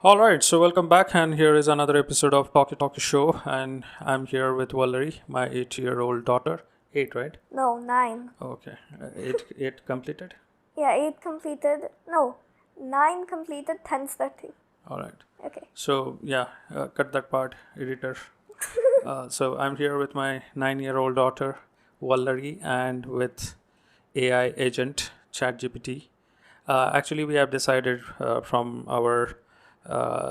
All right, so welcome back, and here is another episode of Talkie Talk Show, and I'm here with Vallari, my 8-year-old daughter. 8, right? No, 9. Okay, eight completed. Yeah, 8 completed. No, 9 completed, 10 starting. All right. Okay. So yeah, cut that part, editor. So I'm here with my 9-year-old daughter, Vallari, and with AI agent ChatGPT. Actually, we have decided from our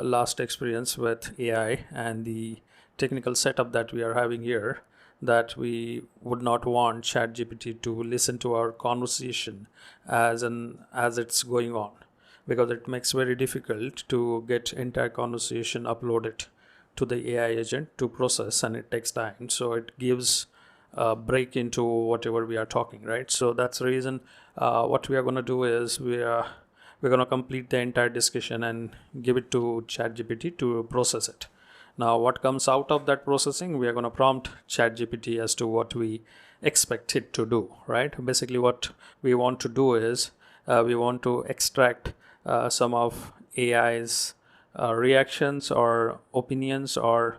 last experience with AI and the technical setup that we are having here that we would not want ChatGPT to listen to our conversation as it's going on, because it makes very difficult to get entire conversation uploaded to the AI agent to process, and it takes time. So it gives break into whatever we are talking, right? So that's the reason what we are going to do is we're going to complete the entire discussion and give it to ChatGPT to process it. Now, what comes out of that processing, we are going to prompt ChatGPT as to what we expect it to do, right? Basically, what we want to do is we want to extract some of AI's reactions or opinions, or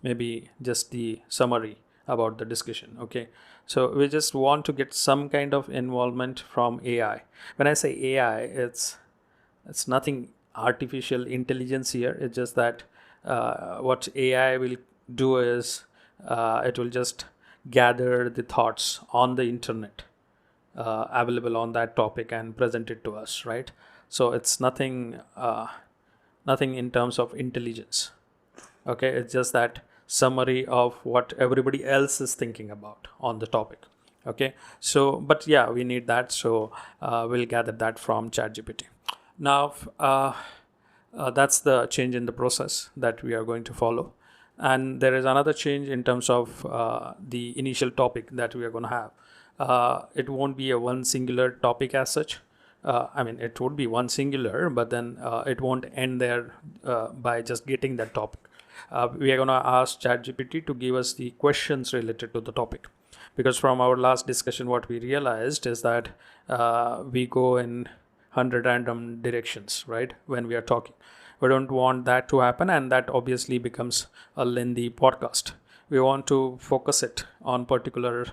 maybe just the summary about the discussion. Okay, so we just want to get some kind of involvement from AI. When I say AI, it's nothing artificial intelligence here. It's just that what AI will do is it will just gather the thoughts on the internet available on that topic and present it to us, right? So it's nothing in terms of intelligence. Okay, it's just that summary of what everybody else is thinking about on the topic. Okay, so but yeah, we need that, so we'll gather that from ChatGPT. Now that's the change in the process that we are going to follow, and there is another change in terms of the initial topic that we are going to have. It won't be a one singular topic as such. I mean, it would be one singular, but then it won't end there by just getting that topic. We are going to ask ChatGPT to give us the questions related to the topic, because from our last discussion what we realized is that we go in 100 random directions, right, when we are talking. We don't want that to happen, and that obviously becomes a lengthy podcast. We want to focus it on particular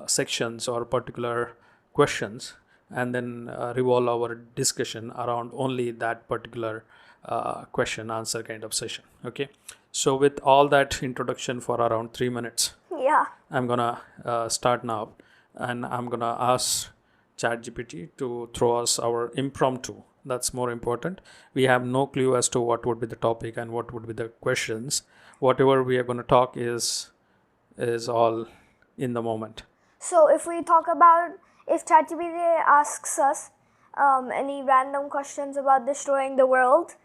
sections or particular questions, and then revolve our discussion around only that particular question answer kind of session. Okay, so with all that introduction for around 3 minutes, Yeah. I'm gonna start now, and I'm gonna ask ChatGPT to throw us our impromptu. That's more important. We have no clue as to what would be the topic and what would be the questions. Whatever we are going to talk is all in the moment. So if we talk about, if ChatGPT asks us any random questions about destroying the world,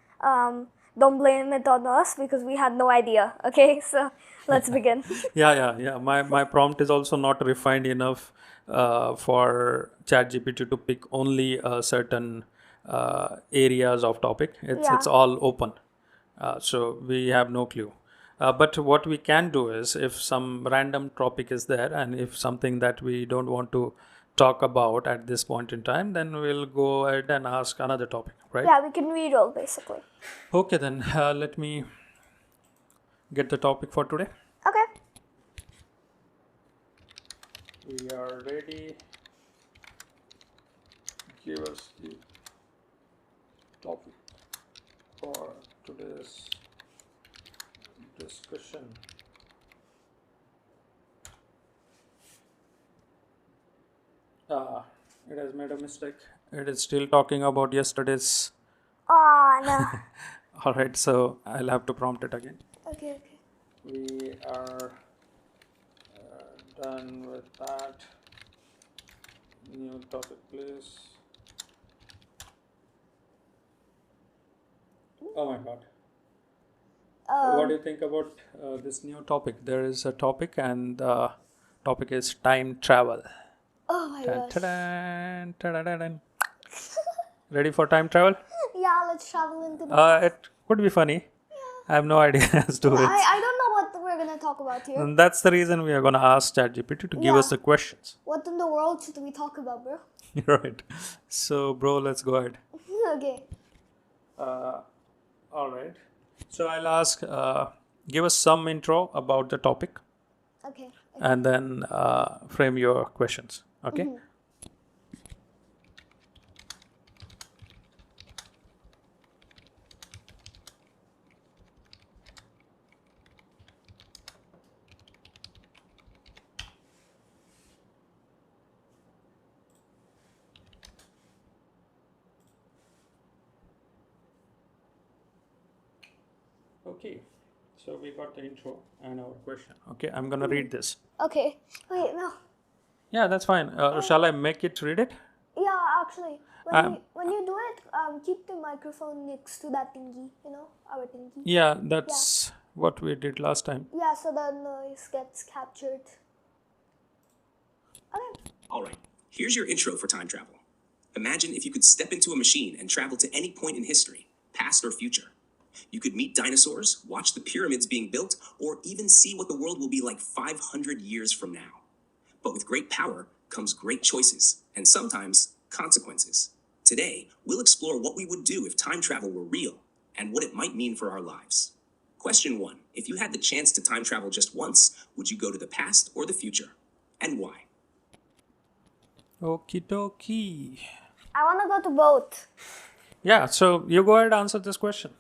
don't blame it on us because we had no idea. Okay, so let's begin. Yeah. My prompt is also not refined enough for ChatGPT to pick only certain areas of topic. It's all open, so we have no clue. But what we can do is, if some random topic is there, and if something that we don't want to talk about at this point in time, then we'll go ahead and ask another topic, right? Yeah, we can reroll basically. Okay, then let me get the topic for today. Okay. We are ready. Give us the topic for today's discussion. It has made a mistake. It is still talking about yesterday's. Ah, no. All right, so I'll have to prompt it again. Okay. We are done with that. New topic, please. Oh my god. What do you think about this new topic? There is a topic, and the topic is time travel. Oh my gosh. Ta-da-dan. Ready for time travel? Yeah, let's travel into the. It could be funny. I have no idea as to it. I don't know what we're gonna talk about here. And that's the reason we are going to ask ChatGPT to give us the questions. What in the world should we talk about, bro? Right. So, bro, let's go ahead. Okay. Uh, all right. So I'll ask, give us some intro about the topic, Okay. and then frame your questions. Okay. Okay. So we got the intro and our question. Okay, I'm gonna read this. Okay. Wait, no. Yeah, that's fine. Shall I make it read it? Yeah, actually, Um, when you do it, keep the microphone next to that thingy. Our thingy. yeah, that's what we did last time. Yeah, so the noise gets captured. Okay. All right, here's your intro for time travel. Imagine if you could step into a machine and travel to any point in history, past or future. You could meet dinosaurs, watch the pyramids being built, or even see what the world will be like 500 years from now. But with great power comes great choices, and sometimes consequences. Today, we'll explore what we would do if time travel were real, and what it might mean for our lives. Question 1. If you had the chance to time travel just once, would you go to the past or the future? And why? Okie dokie. I want to go to both. Yeah, so you go ahead and answer this question.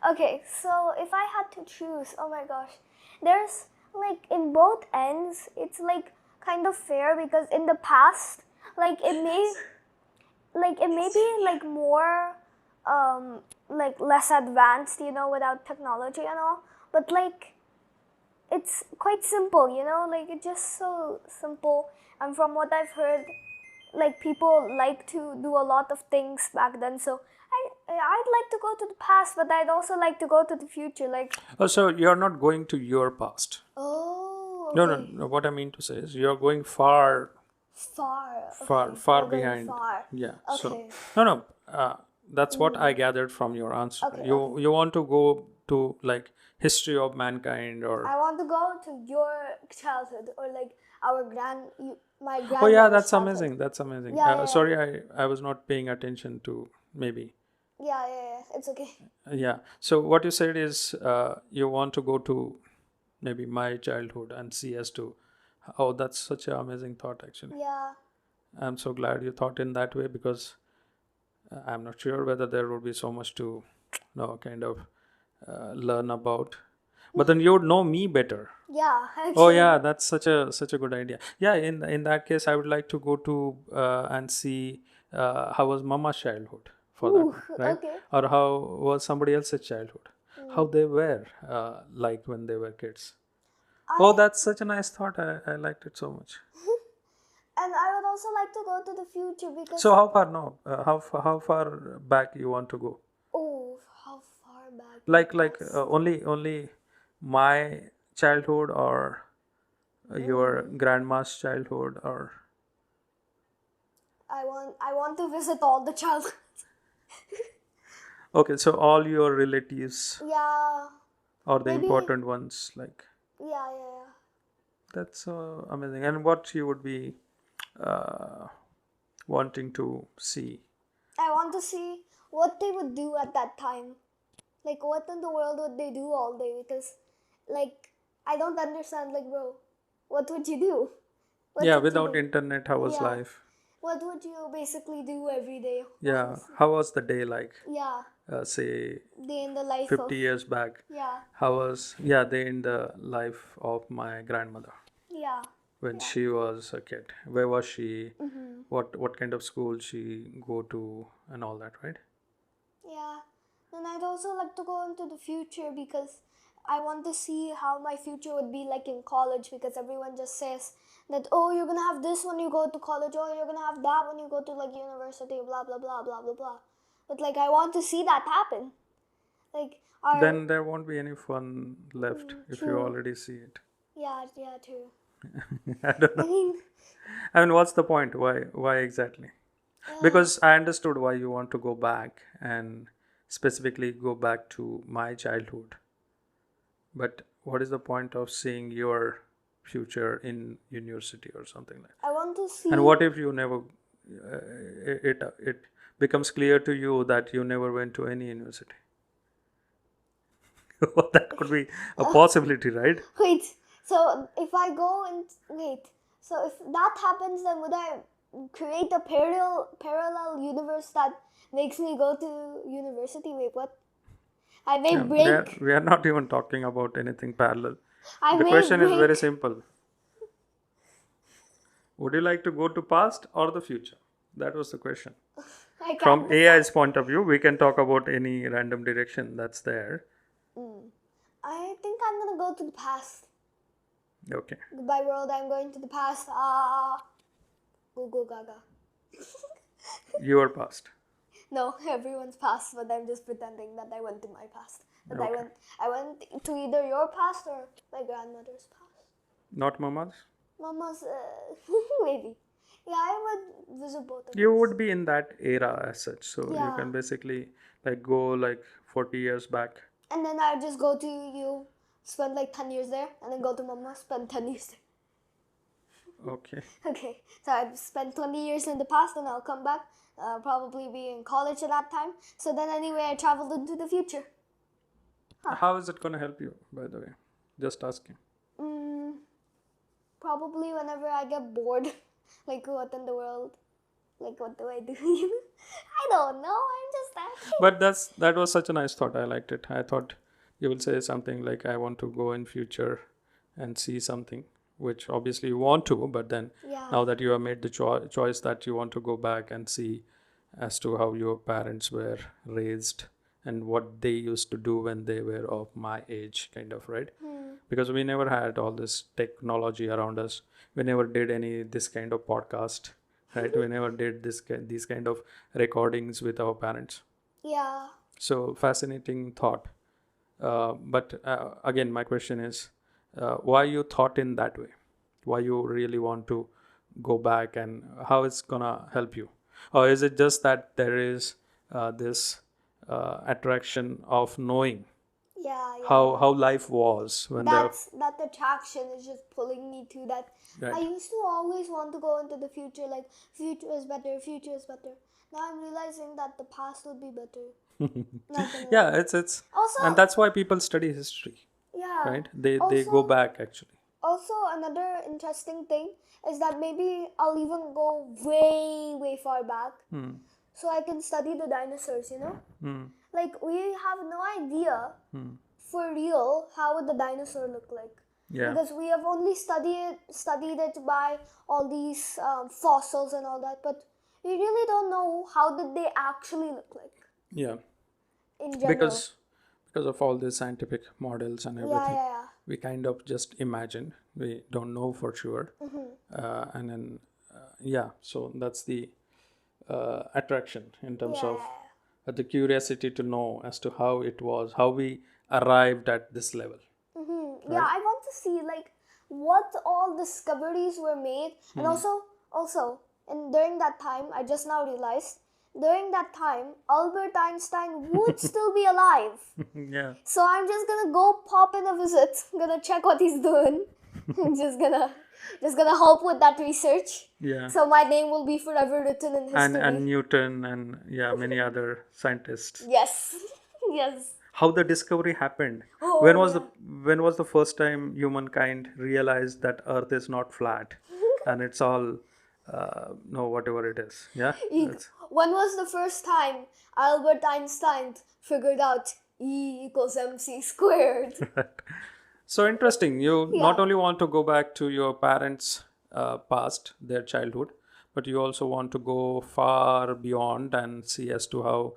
Okay, so if I had to choose, oh my gosh, there's like in both ends, it's like kind of fair because in the past, like it may be like more like less advanced, without technology and all, but like it's quite simple, like it's just so simple. And from what I've heard, like people like to do a lot of things back then, so I'd like to go to the past, but I'd also like to go to the future. Like, Oh, so you're not going to your past. oh, No, okay. no. What I mean to say is you're going far, Far, far, okay. far We're going behind. Far. Yeah. So Okay. no. That's what I gathered from your answer. Okay, You want to go to like history of mankind or. I want to go to your childhood or like my grandmother's Oh yeah, that's childhood. amazing. That's amazing. Yeah, yeah. Sorry, I was not paying attention to maybe. Yeah, it's okay. Yeah. So what you said is you want to go to maybe my childhood and see as to. Oh, that's such an amazing thought. Actually, Yeah. I'm so glad you thought in that way because I'm not sure whether there would be so much to, kind of learn about. But then you would know me better. Yeah, actually. Oh yeah, that's such a good idea. Yeah, in that case, I would like to go to and see how was Mama's childhood for that Ooh, one, right? okay. Or how was somebody else's childhood? How they were like when they were kids. Oh, that's such a nice thought. I liked it so much. And I would also like to go to the future because So how far now? How far back you want to go? oh, how far back? Like only my childhood or your grandma's childhood or. I want to visit all the childhoods. Okay, so all your relatives Yeah. or the Maybe- important ones, like Yeah. that's amazing. And what you would be wanting to see? I want to see what they would do at that time. Like, what in the world would they do all day? Because, like, I don't understand. Like, bro, what would you do? What Yeah, would you without do? internet, how was Yeah. life? What would you basically do every day? Yeah, how was the day like? Yeah, Say day in the life 50 of. years back. Yeah, How was day in the life of my grandmother yeah. when she was a kid? Where was she? What kind of school she go to and all that, right? Yeah, and I'd also like to go into the future because I want to see how my future would be like in college because everyone just says that, oh, you're gonna have this when you go to college, oh, you're gonna have that when you go to like university, blah blah blah blah blah blah. But like, I want to see that happen. Like, Then there won't be any fun left if you true. already see it. yeah, true. I don't know. I mean, I mean, what's the point? Why exactly? Because I understood why you want to go back and specifically go back to my childhood. But what is the point of seeing your future in university or something like that? I want to see. And what if you never it becomes clear to you that you never went to any university. That could be a possibility, right? Wait, so if I go and wait, so if that happens, then would I create a parallel universe that makes me go to university? Wait, what? I may break. We are not even talking about anything parallel. I The may question is break. very simple. Would you like to go to past or the future? That was the question. I can't. From AI's point of view, we can talk about any random direction that's there. I think I'm gonna go to the past. Okay. Goodbye world, I'm going to the past. Go go gaga. Your past. No, everyone's past, but I'm just pretending that I went to my past. But Okay. I went to either your past or my grandmother's past. Not Mama's? Mama's, maybe. Yeah, I would visit both of You them. would be in that era as such. So you Yeah. can basically like go like 40 years back. And then I'll just go to you, spend like 10 years there, and then go to Mama, spend 10 years there. Okay. Okay, so I've spent 20 years in the past and I'll come back, probably be in college at that time. So then anyway, I traveled into the future. How is it going to help you, by the way? Just asking. Probably whenever I get bored, like what in the world, like what do I do? I don't know, I'm just asking. But that was such a nice thought. I liked it. I thought you will say something like, I want to go in future and see something, which obviously you want to, but then Yeah. now that you have made the choice that you want to go back and see as to how your parents were raised and what they used to do when they were of my age, kind of, right? Because we never had all this technology around us. We never did this kind of podcast, right? We never did these kind of recordings with our parents. Yeah. So fascinating thought. But again, my question is, why you thought in that way? Why you really want to go back, and how it's gonna help you? Or is it just that there is this attraction of knowing Yeah, yeah. how life was when there? That attraction is just pulling me to that. I Right. used to always want to go into the future, like future is better, future is better. Now I'm realizing that the past would be better. Not gonna Yeah, lie. it's Also, and that's why people study history, yeah. right? They go back actually. Also, another interesting thing is that maybe I'll even go way far back, so I can study the dinosaurs. You know, like we have no idea for real how would the dinosaur look like. Yeah. Because we have only studied it by all these fossils and all that, but we really don't know how did they actually look like Yeah. in general. Because of all the scientific models and everything, yeah. we kind of just imagine. We don't know for sure. And then so that's the attraction in terms of the curiosity to know as to how it was, how we arrived at this level. Yeah, I want to see like what all discoveries were made, and also, and during that time, I just now realized during that time, Albert Einstein would still be alive. Yeah. So I'm just gonna go pop in a visit, gonna check what he's doing, just gonna help with that research. Yeah. So my name will be forever written in history. And Newton and many other scientists. Yes, yes. How the discovery happened. Oh, when was the first time humankind realized that Earth is not flat and it's all whatever it is. Yeah. When was the first time Albert Einstein figured out E equals mc squared? So interesting. You not only want to go back to your parents' past, their childhood, but you also want to go far beyond and see as to how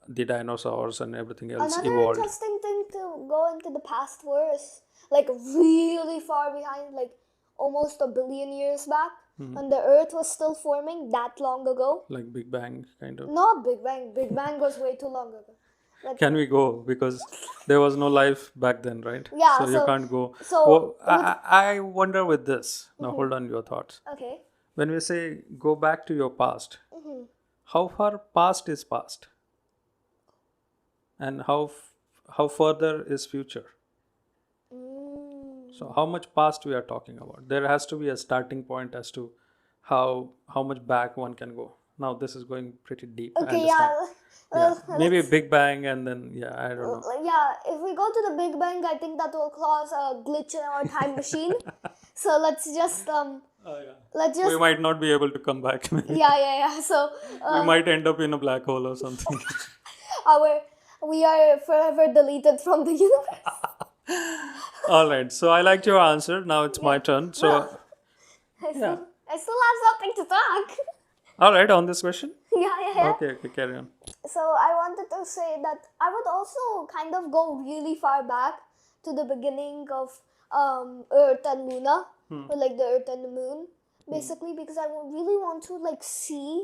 the dinosaurs and everything else Another evolved. interesting thing to go into the past was like really far behind, like almost 1 billion years back, when the Earth was still forming that long ago. Like Big Bang, kind of. Not Big Bang. Big Bang was way too long ago. But Can we go? Because there was no life back then, right? Yeah, So you can't go. so I wonder with this. Now hold on your thoughts. okay. When we say go back to your past, how far past is past? And how further is future? So how much past we are talking about? There has to be a starting point as to how much back one can go. Now this is going pretty deep. I Okay, understand. yeah. Yeah. Maybe Big Bang and then, I don't know. Yeah, if we go to the Big Bang, I think that will cause a glitch in our time machine. So let's just We might not be able to come back. yeah. So We might end up in a black hole or something. we are forever deleted from the universe. All right. So I liked your answer. Now it's my turn. So, I still have something to talk. all right, on this question. Yeah. Okay, carry on. So I wanted to say that I would also kind of go really far back to the beginning of Earth and Luna, or like the Earth and the Moon, basically, because I really want to like see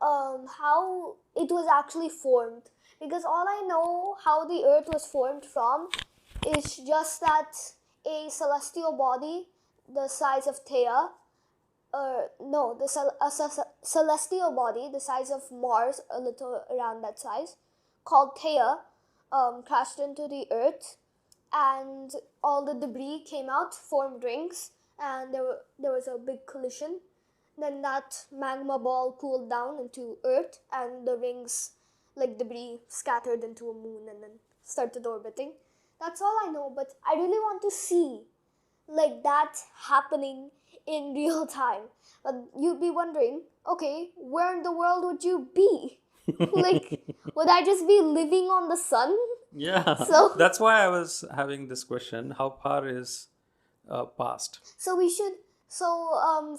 how it was actually formed. Because all I know how the Earth was formed from is just that a celestial body the size of Theia, celestial body the size of Mars, a little around that size, called Theia, crashed into the Earth, and all the debris came out, formed rings, and there was a big collision. Then that magma ball cooled down into Earth, and the rings, like debris, scattered into a moon and then started orbiting. That's all I know, but I really want to see like that happening in real time. But you'd be wondering, okay, where in the world would you be? Like, would I just be living on the sun? Yeah. So- That's why I was having this question. How far is past? So we should. So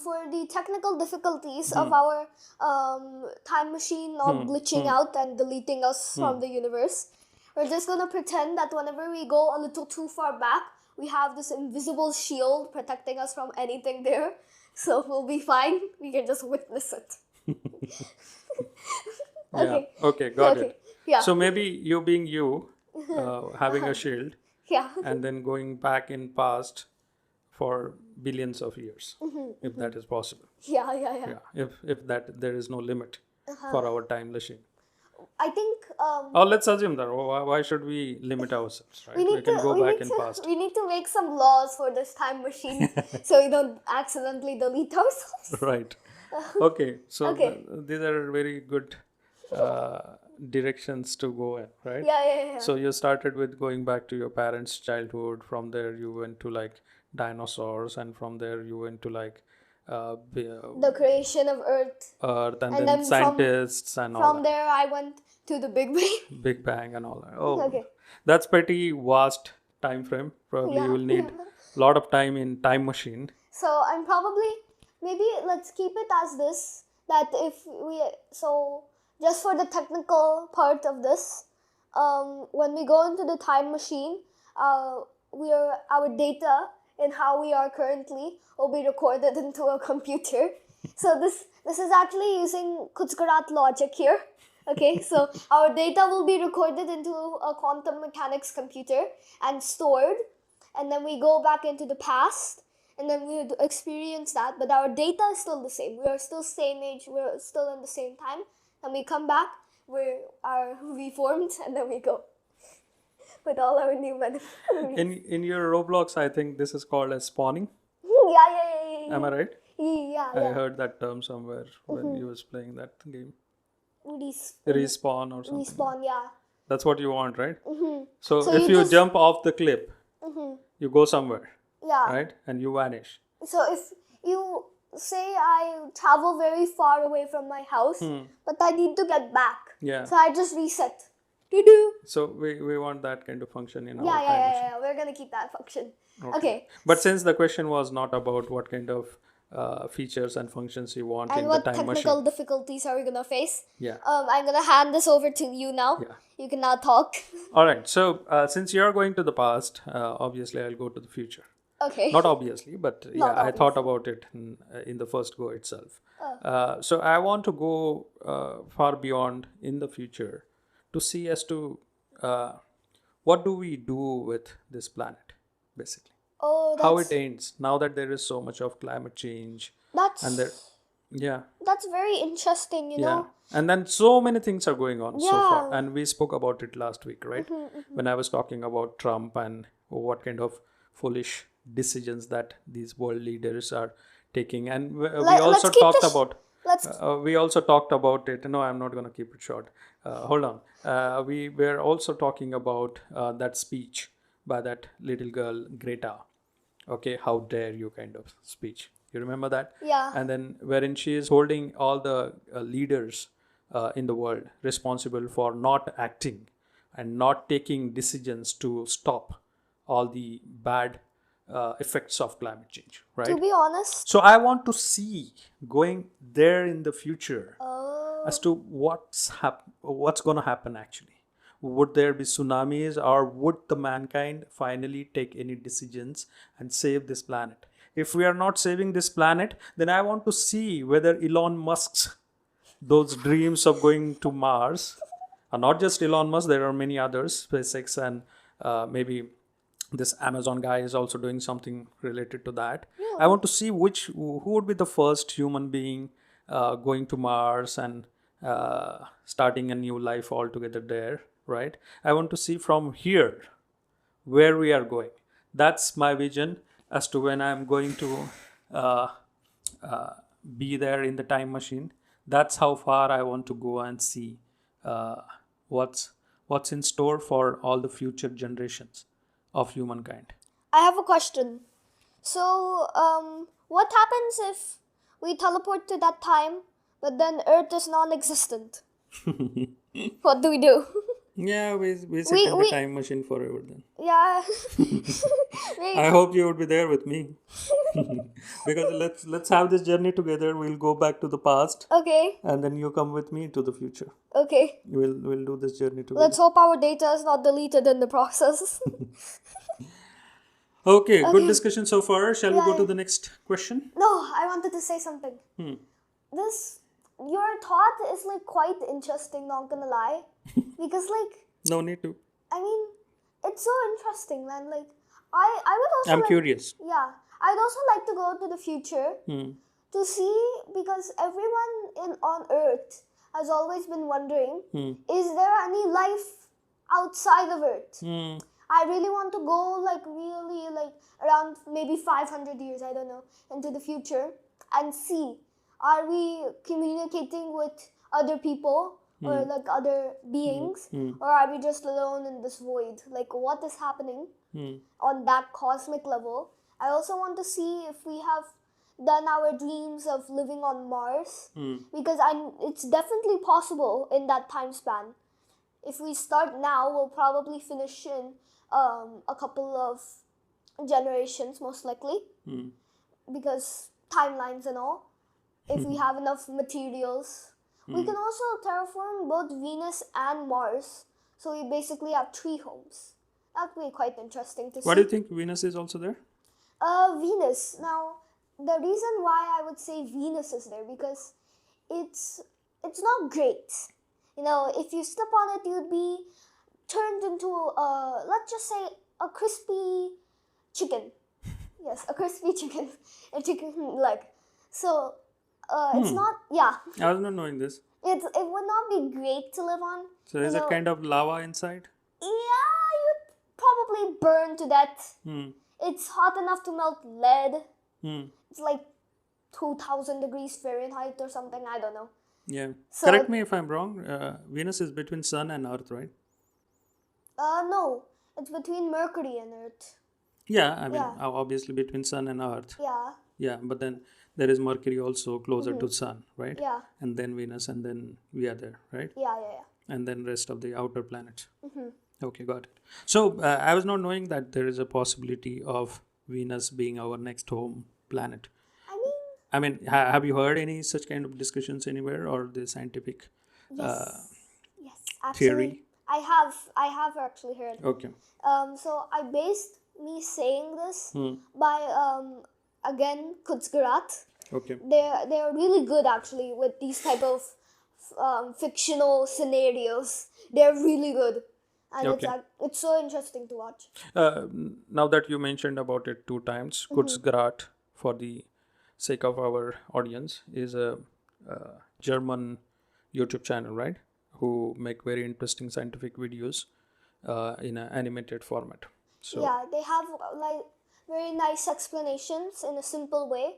for the technical difficulties of our time machine not glitching out and deleting us from the universe, we're just gonna pretend that whenever we go a little too far back, we have this invisible shield protecting us from anything there. So we'll be fine. We can just witness it. Okay. Yeah. Okay, got Okay. it. Yeah. So maybe you being you, having a shield, Yeah. and then going back in past for billions of years, if that is possible. Yeah. Yeah. If that there is no limit for our time machine. I think Or let's assume that why should we limit ourselves, right? We can go back in past. we need to make some laws for this time machine so we don't accidentally delete ourselves. Right. Okay. So Okay. these are very good directions to go in, right? Yeah. So you started with going back to your parents' childhood. From there, you went to like dinosaurs, and from there you went to like The creation of Earth. Earth, and And then then scientists and all From that. there, I went to the Big Bang. Big Bang and all that. Oh, Okay. that's pretty vast time frame. Probably Yeah. you will need a lot of time in time machine. So I'm probably, maybe let's keep it as this, that if we, so just for the technical part of this, when we go into the time machine, our data and how we are currently will be recorded into a computer. So this is actually using Kutzkarat logic here. Okay, so our data will be recorded into a quantum mechanics computer and stored, and then we go back into the past, and then we would experience that, but our data is still the same. We are still same age, we're still in the same time, and we come back, we are reformed, and then we go with all our new memories. In your Roblox, I think this is called as spawning. Yeah. Am I right? Yeah. I heard that term somewhere when you was playing that game. Respawn, Respawn or something. Respawn, yeah. That's what you want, right? So, So if you you just- jump off the cliff, you go somewhere, Yeah. right? And you vanish. So if you say I travel very far away from my house, but I need to get back. Yeah. So I just reset. Doo-doo. So we want that kind of function in our time Yeah. machine. We're gonna keep that function. Okay. But since the question was not about what kind of features and functions you want And in what the time technical machine. difficulties are we gonna face? Yeah. I'm gonna hand this over to you now. Yeah. You can now talk. All right. So since you're going to the past, obviously I'll go to the future. Okay. Not obviously, but yeah, Not I thought about it in the first go itself. So I want to go far beyond in the future to see as to what do we do with this planet, basically. Oh, How it ends now that there is so much of climate change that's and there, yeah, that's very interesting. You yeah. know. And then so many things are going on so far. Yeah. And we spoke about it last week, right? When I was talking about Trump and what kind of foolish decisions that these world leaders are taking. And we also talked about let's. We also talked about it. No, I'm not going to keep it short. Hold on. We were also talking about that speech by that little girl, Greta. Okay, how dare you kind of speech. You remember that? Yeah. And then wherein she is holding all the leaders in the world responsible for not acting and not taking decisions to stop all the bad effects of climate change, To right? be honest. So I want to see going there in the future Oh. as to what's going to happen actually. Would there be tsunamis, or would the mankind finally take any decisions and save this planet? If we are not saving this planet, then I want to see whether Elon Musk's those dreams of going to Mars, not just Elon Musk, there are many others, SpaceX, and maybe this Amazon guy is also doing something related to that. I want to see who would be the first human being going to Mars and starting a new life altogether there, right? I want to see from here where we are going. That's my vision as to when I'm going to uh, be there in the time machine. That's how far I want to go and see uh, what's what's in store for all the future generations of humankind. I have a question. So, what happens if we teleport to that time, but then Earth is non-existent? What do we do? Yeah, we sit We- in the we- time machine forever then. Yeah. I hope you would be there with me. Because let's have this journey together. We'll go back to the past Okay. and then you come with me to the future. Okay. We'll do this journey together. Let's hope our data is not deleted in the process. Okay, good Okay. discussion so far. Shall we Yeah, go to yeah. the next question? No, I wanted to say something. Your thought is like quite interesting, not gonna lie. Because like, No need to. I mean, it's so interesting, man. Like, I would also I'm like, curious. yeah, I'd also like to go to the future to see, because everyone on Earth has always been wondering, is there any life outside of Earth? I really want to go like really like around maybe 500 years, I don't know, into the future and see, are we communicating with other people or like other beings, or are we just alone in this void? Like, what is happening on that cosmic level? I also want to see if we have done our dreams of living on Mars, because it's definitely possible in that time span. If we start now, we'll probably finish in a couple of generations, most likely, because timelines and all. If we have enough materials, we can also terraform both Venus and Mars. So we basically have 3 homes. That'd be quite interesting to see. Why do you think Venus is also there? Venus. Now, the reason why I would say Venus is there, because it's not great. You know, if you step on it, you'd be turned into let's just say a crispy chicken. Yes, a crispy chicken, a chicken leg. So it's not. Yeah, I was not knowing this. it would not be great to live on. So is You it know, kind of lava inside? Yeah, you'd probably burn to death. It's hot enough to melt lead. It's like 2000 degrees Fahrenheit or something. I don't know. Yeah. So- Correct me if I'm wrong. Venus is between Sun and Earth, right? No, it's between Mercury and Earth. Yeah, I mean, Yeah. obviously between Sun and Earth. Yeah, Yeah, but then there is Mercury also closer to Sun, right? yeah, And then Venus, and then we are there, right? yeah. And then rest of the outer planets. Okay, got it. So I was not knowing that there is a possibility of Venus being our next home planet. I mean, have you heard any such kind of discussions anywhere, or the scientific Yes, actually, theory? I have actually heard. Okay. So I based me saying this by again Kutzgerat. Okay. They're really good actually with these type of fictional scenarios. They're really good, and Okay. it's so interesting to watch. Now that you mentioned about it 2 times, Kurzgesagt, for the sake of our audience, is a German YouTube channel, right? Who make very interesting scientific videos in an animated format. So Yeah, they have like very nice explanations in a simple way,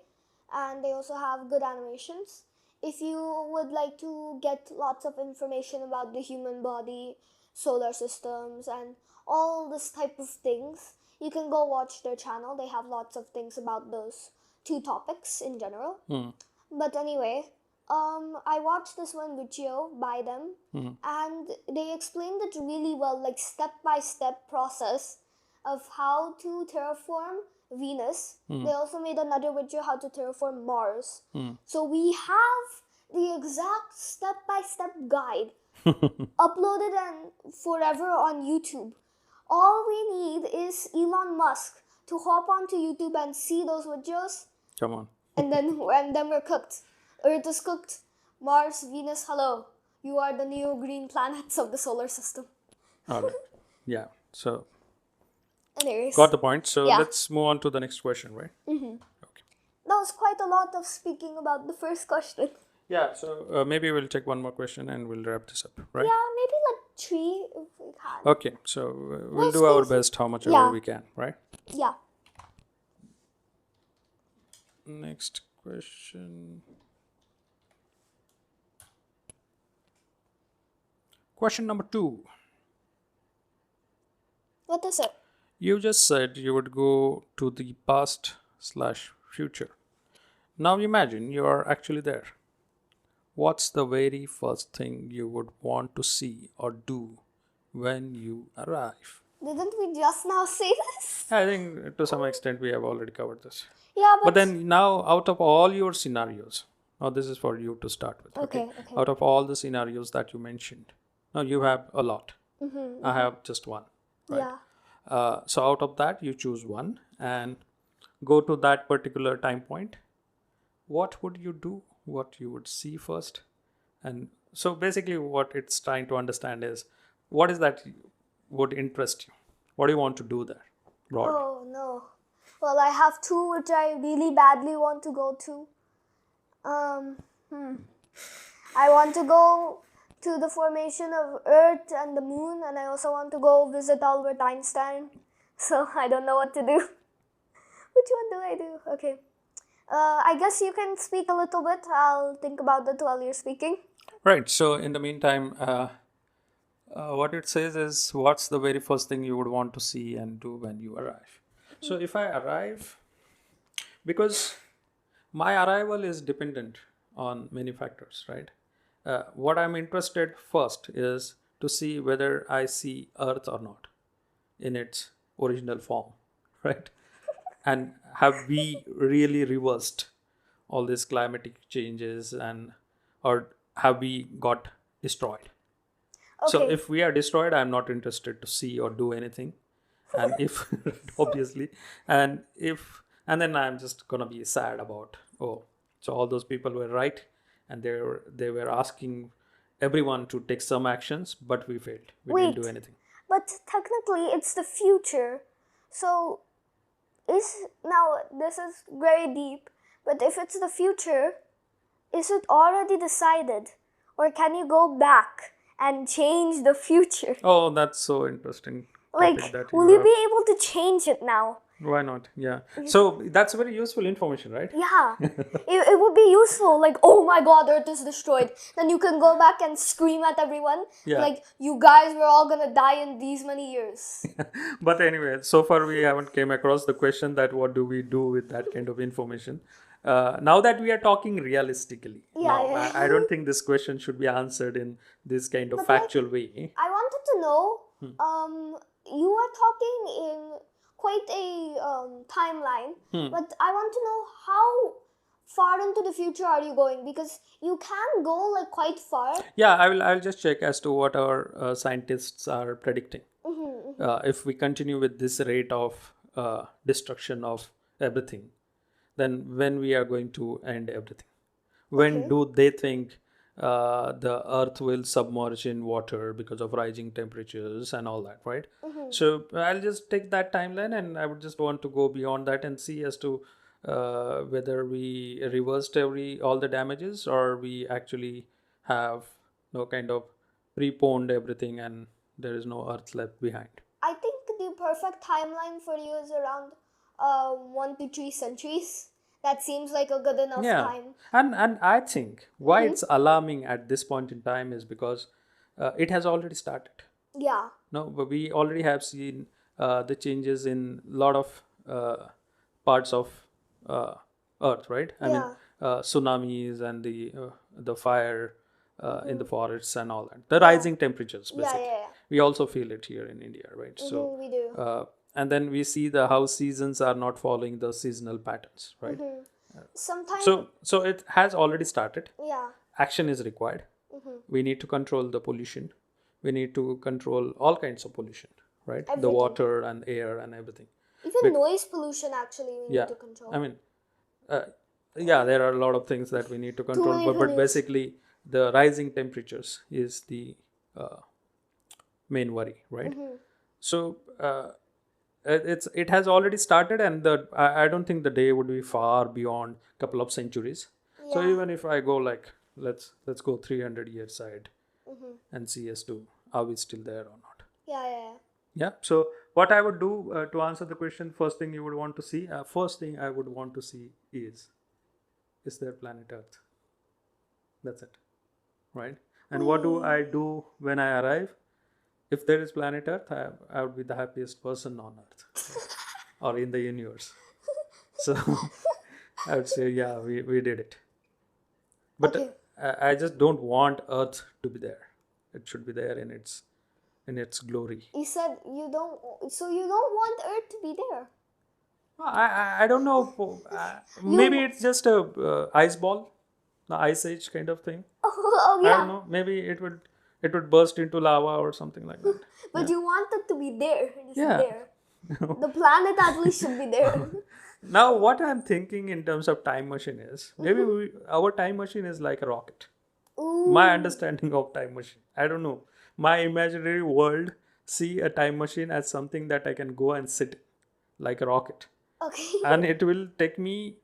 and they also have good animations. if you would like to get lots of information about the human body, solar systems, and all this type of things, you can go watch their channel. They have lots of things about those two topics in general. But anyway, I watched this one video by them, and they explained it really well, like step-by-step process of how to terraform Venus. They also made another video how to terraform Mars. So we have the exact step-by-step guide uploaded and forever on YouTube. All we need is Elon Musk to hop onto YouTube and see those videos, Come on. and then we're cooked. Earth is cooked. Mars, Venus, hello. You are the new green planets of the solar system. All right. Yeah. So Anyways, got the point. So Yeah. let's move on to the next question, right? Okay. that was quite a lot of speaking about the first question. Yeah. So maybe we'll take one more question and we'll wrap this up, right? Yeah, maybe like 3 if we can. Okay. So we'll Let's do our go- best how much ever Yeah. we can, right? Yeah. Next question. Question number 2. What is it? You just said you would go to the past/future. Now imagine you are actually there. What's the very first thing you would want to see or do when you arrive? Didn't we just now say this? I think to some extent we have already covered this. Yeah, But then now, out of all your scenarios, now this is for you to start with. Okay. Out of all the scenarios that you mentioned, now you have a lot. I have just one. Right? Yeah. So out of that, you choose one and go to that particular time point. What would you do? What you would see first? And so basically, what it's trying to understand is what is that would interest you? What do you want to do there? Broad. Oh no. Well, I have 2 which I really badly want to go to. I want to go to the formation of Earth and the Moon, and I also want to go visit Albert Einstein. So I don't know what to do. Which one do I do? Okay. I guess you can speak a little bit. I'll think about it while you're speaking. Right. So in the meantime, what it says is what's the very first thing you would want to see and do when you arrive. So if I arrive, because my arrival is dependent on many factors, right? What I'm interested first is to see whether I see Earth or not in its original form, right? And have we really reversed all these climatic changes, and or have we got destroyed? So Okay. if we are destroyed, I'm not interested to see or do anything. And if obviously, and then I'm just gonna be sad about, oh, so all those people were right, and they were asking everyone to take some actions, but we failed. We didn't do Wait. anything. But technically, it's the future. So, now this is very deep, but if it's the future, is it already decided? Or can you go back and change the future? Oh, that's so interesting. Like, topic that will you have. be able to change it now? Why not? Yeah. So that's very useful information, right? Yeah, it would be useful. Like, oh my god, Earth is destroyed. Then you can go back and scream at everyone. Yeah. Like, you guys were all gonna die in these many years. But anyway, so far we haven't came across the question that what do we do with that kind of information. Now that we are talking realistically, now, yeah. I don't think this question should be answered in this kind of factual way. I wanted to know, you are talking in quite a timeline, but I want to know how far into the future are you going, because you can go like quite far. Yeah, I'll just check as to what our scientists are predicting. If we continue with this rate of destruction of everything, then when we are going to end everything? When do they think the earth will submerge in water because of rising temperatures and all that, right? So I'll just take that timeline, and I would just want to go beyond that and see as to whether we reversed all the damages, or we actually have no kind of preponed everything and there is no earth left behind. I think the perfect timeline for you is around 1 to 3 centuries. That seems like a good enough Yeah, time. and I think why it's alarming at this point in time is because it has already started. Yeah. No, but we already have seen the changes in a lot of parts of uh, Earth, right? I mean, Yeah. tsunamis and the fire in the forests and all that. The rising temperatures, Yeah, basically. yeah, We also feel it here in India, right? yeah. So, We do. and then we see the how seasons are not following the seasonal patterns, right? Sometimes, So it has already started. yeah. Action is required. We need to control the pollution. We need to control all kinds of pollution, right? The Everything. water and air and everything. Even noise pollution, actually, we Yeah, need to control. I mean, uh, yeah, there are a lot of things that we need to control, many but pollutes. basically the rising temperatures is the main worry, right? So it has already started, and I don't think the day would be far beyond couple of centuries. So Yeah. even if I go like let's go 300 years side and see as to are we still there or not. Yeah, yeah, yeah. Yeah. So what I would do to answer the question, first thing you would want to see, first thing I would want to see is there planet Earth? That's it, right? And what do I do when I arrive? If there is planet Earth, I would be the happiest person on Earth or in the universe. So I would say, yeah, we did it. But Okay. I just don't want Earth to be there. It should be there in its glory. You said you don't, so you don't want Earth to be there. I don't know. Maybe it's just a ice ball, the ice age kind of thing. Oh, I yeah. don't know. Maybe it would burst into lava or something like that. But you want it to be there. Just Yeah. there. The planet at least should be there. Now, what I'm thinking in terms of time machine is maybe our time machine is like a rocket. Ooh. My understanding of time machine, I don't know. My imaginary world see a time machine as something that I can go and sit like a rocket, Okay. and it will take me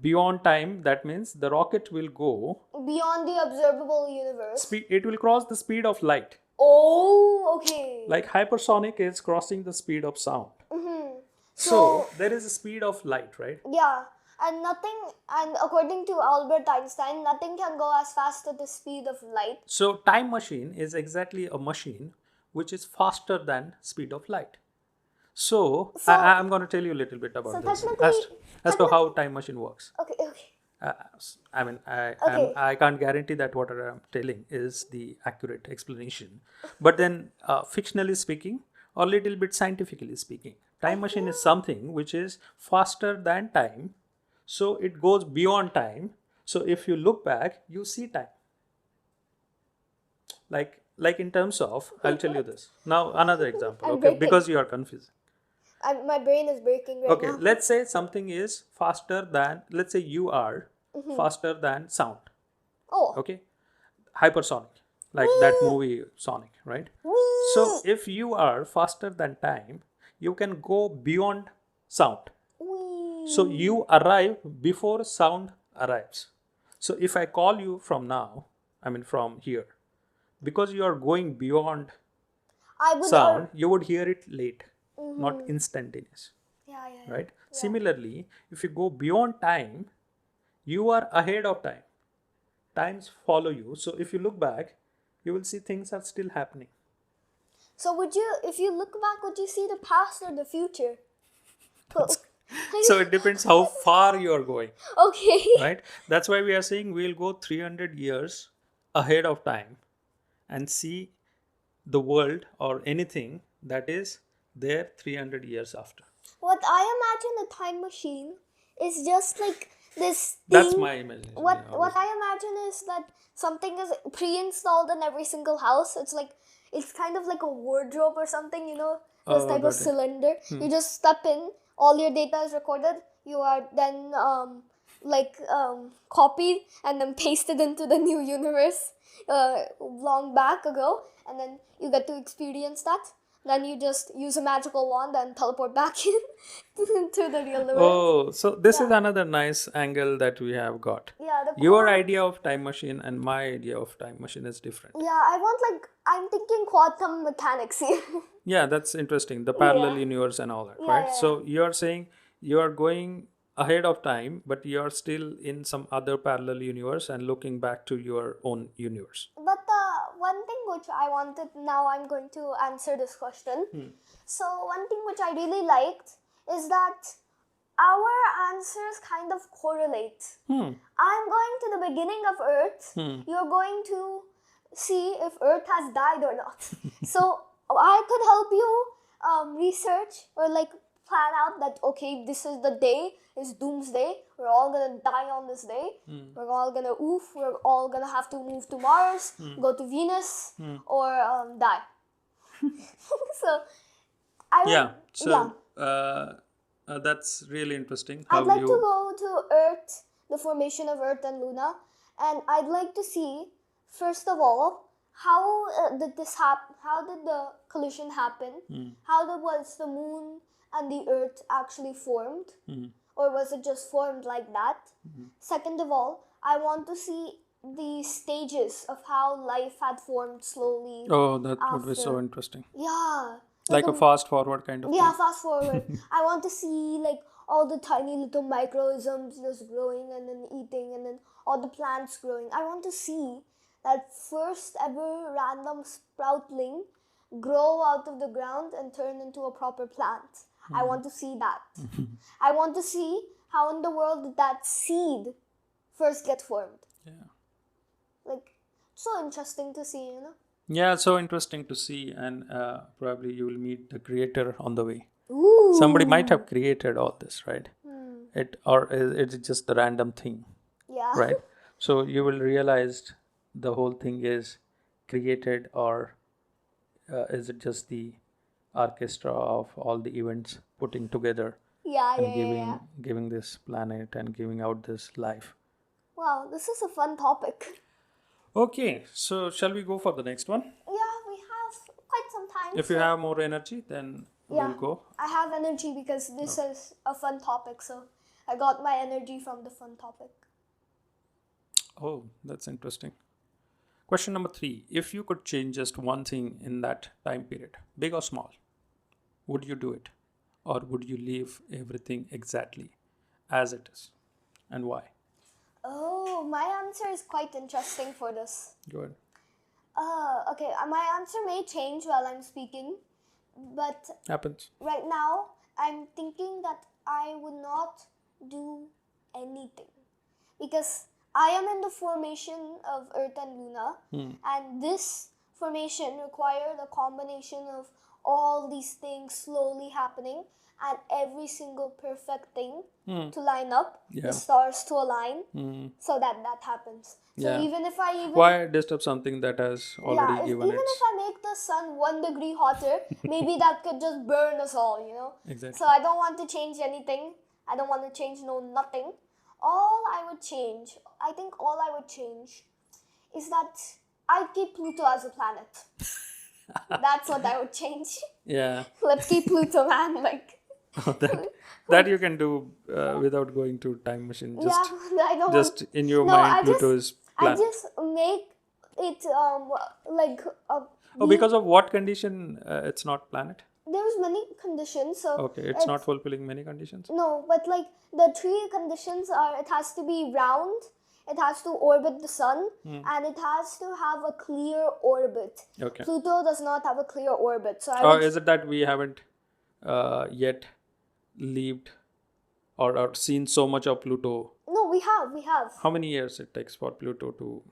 beyond time. That means the rocket will go Beyond the observable universe. it will cross the speed of light. Oh, okay. Like hypersonic is crossing the speed of sound. So- So there is a speed of light, right? Yeah. And according to Albert Einstein, nothing can go as fast at the speed of light. So time machine is exactly a machine which is faster than speed of light. So, I'm going to tell you a little bit about this as to how time machine works. Okay, okay. I mean, Okay. I can't guarantee that what I'm telling is the accurate explanation. But then, fictionally speaking, or little bit scientifically speaking, time machine is something which is faster than time. So it goes beyond time. So if you look back, you see time. Like in terms of, I'll tell you this. Now another example, I'm okay? breaking. Because you are confusing. My brain is breaking right Okay, now. let's say something is faster than, let's say you are faster than sound. Oh. Okay, hypersonic, like that movie Sonic, right? So if you are faster than time, you can go beyond sound. So you arrive before sound arrives. So if I call you from now, I mean from here, because you are going beyond I would sound, you would hear it late, not instantaneous, Yeah, yeah, yeah. right? Similarly, if you go beyond time, you are ahead of time. Times follow you. So if you look back, you will see things are still happening. So if you look back, would you see the past or the future? So it depends how far you are going, Okay. right? That's why we are saying we'll go 300 years ahead of time and see the world or anything that is there 300 years after. What I imagine a time machine is just like this That's thing. my imagination. What yeah, what I imagine is that something is pre-installed in every single house. It's kind of like a wardrobe or something, this Oh, type got of it. cylinder. You just step in, all your data is recorded. You are then copied and then pasted into the new universe long back ago, and then you get to experience that. Then you just use a magical wand and teleport back in to the real world. Oh, so this is another nice angle that we have got. Yeah, the Your idea of time machine and my idea of time machine is different. Yeah, I'm thinking quantum mechanics here. Yeah, that's interesting. The parallel universe and all that, right? yeah, So you are saying you are going ahead of time, but you're still in some other parallel universe and looking back to your own universe. But one thing which I wanted, now I'm going to answer this question. So one thing which I really liked is that our answers kind of correlate. I'm going to the beginning of Earth. You're going to see if Earth has died or not. So I could help you research or like plan out that, okay, this is the day, it's doomsday, we're all gonna die on this day, we're all gonna we're all gonna have to move to Mars, go to Venus, or die. So I would, that's really interesting. I'd like to go to Earth, the formation of Earth and Luna, and I'd like to see, first of all, how did this happen? How did the collision happen? How was the moon and the Earth actually formed? Or was it just formed like that? Second of all, I want to see the stages of how life had formed slowly. Oh, that would be so interesting. Yeah. Like a fast forward kind of Yeah, thing. fast forward. I want to see like all the tiny little microorganisms just growing and then eating and then all the plants growing. I want to see that first ever random sproutling grow out of the ground and turn into a proper plant. I want to see that. I want to see how in the world did that seed first get formed. Yeah. Like, so interesting to see, you know? Yeah, so interesting to see, and probably you will meet the creator on the way. Ooh. Somebody might have created all this, right? It's just the random thing, Yeah. right? So you will realize the whole thing is created, or is it just the orchestra of all the events putting together and giving this planet and giving out this life. Wow, this is a fun topic. Okay, so shall we go for the next one? Yeah, we have quite some time. If you have more energy, then we'll go. I have energy because this is a fun topic, so I got my energy from the fun topic. Oh, that's interesting. Question number 3. If you could change just one thing in that time period, big or small, would you do it? Or would you leave everything exactly as it is? And why? Oh, my answer is quite interesting for this. Go ahead. Okay, my answer may change while I'm speaking, but Happens. right now I'm thinking that I would not do anything because I am in the formation of Earth and Luna, and this formation required a combination of all these things slowly happening and every single perfect thing to line up, the stars to align, so that happens. So even if I why disturb something that has already given even if I make the sun 1 degree hotter, maybe that could just burn us all, you know? Exactly. So I don't want to change anything. I don't want to change nothing. All I would change is that I'd keep Pluto as a planet. That's what I would change. Yeah. Let's keep Pluto, man. Like that you can do without going to time machine. Just, I don't just want, in your mind, Pluto is I planet. just make it like because of what condition it's not planet? There's many conditions. So okay, it's not fulfilling many conditions? No, but like the 3 conditions are, it has to be round, it has to orbit the sun, and it has to have a clear orbit. Okay. Pluto does not have a clear orbit. So is it that we haven't yet lived or seen so much of Pluto? No, we have. How many years it takes for Pluto to...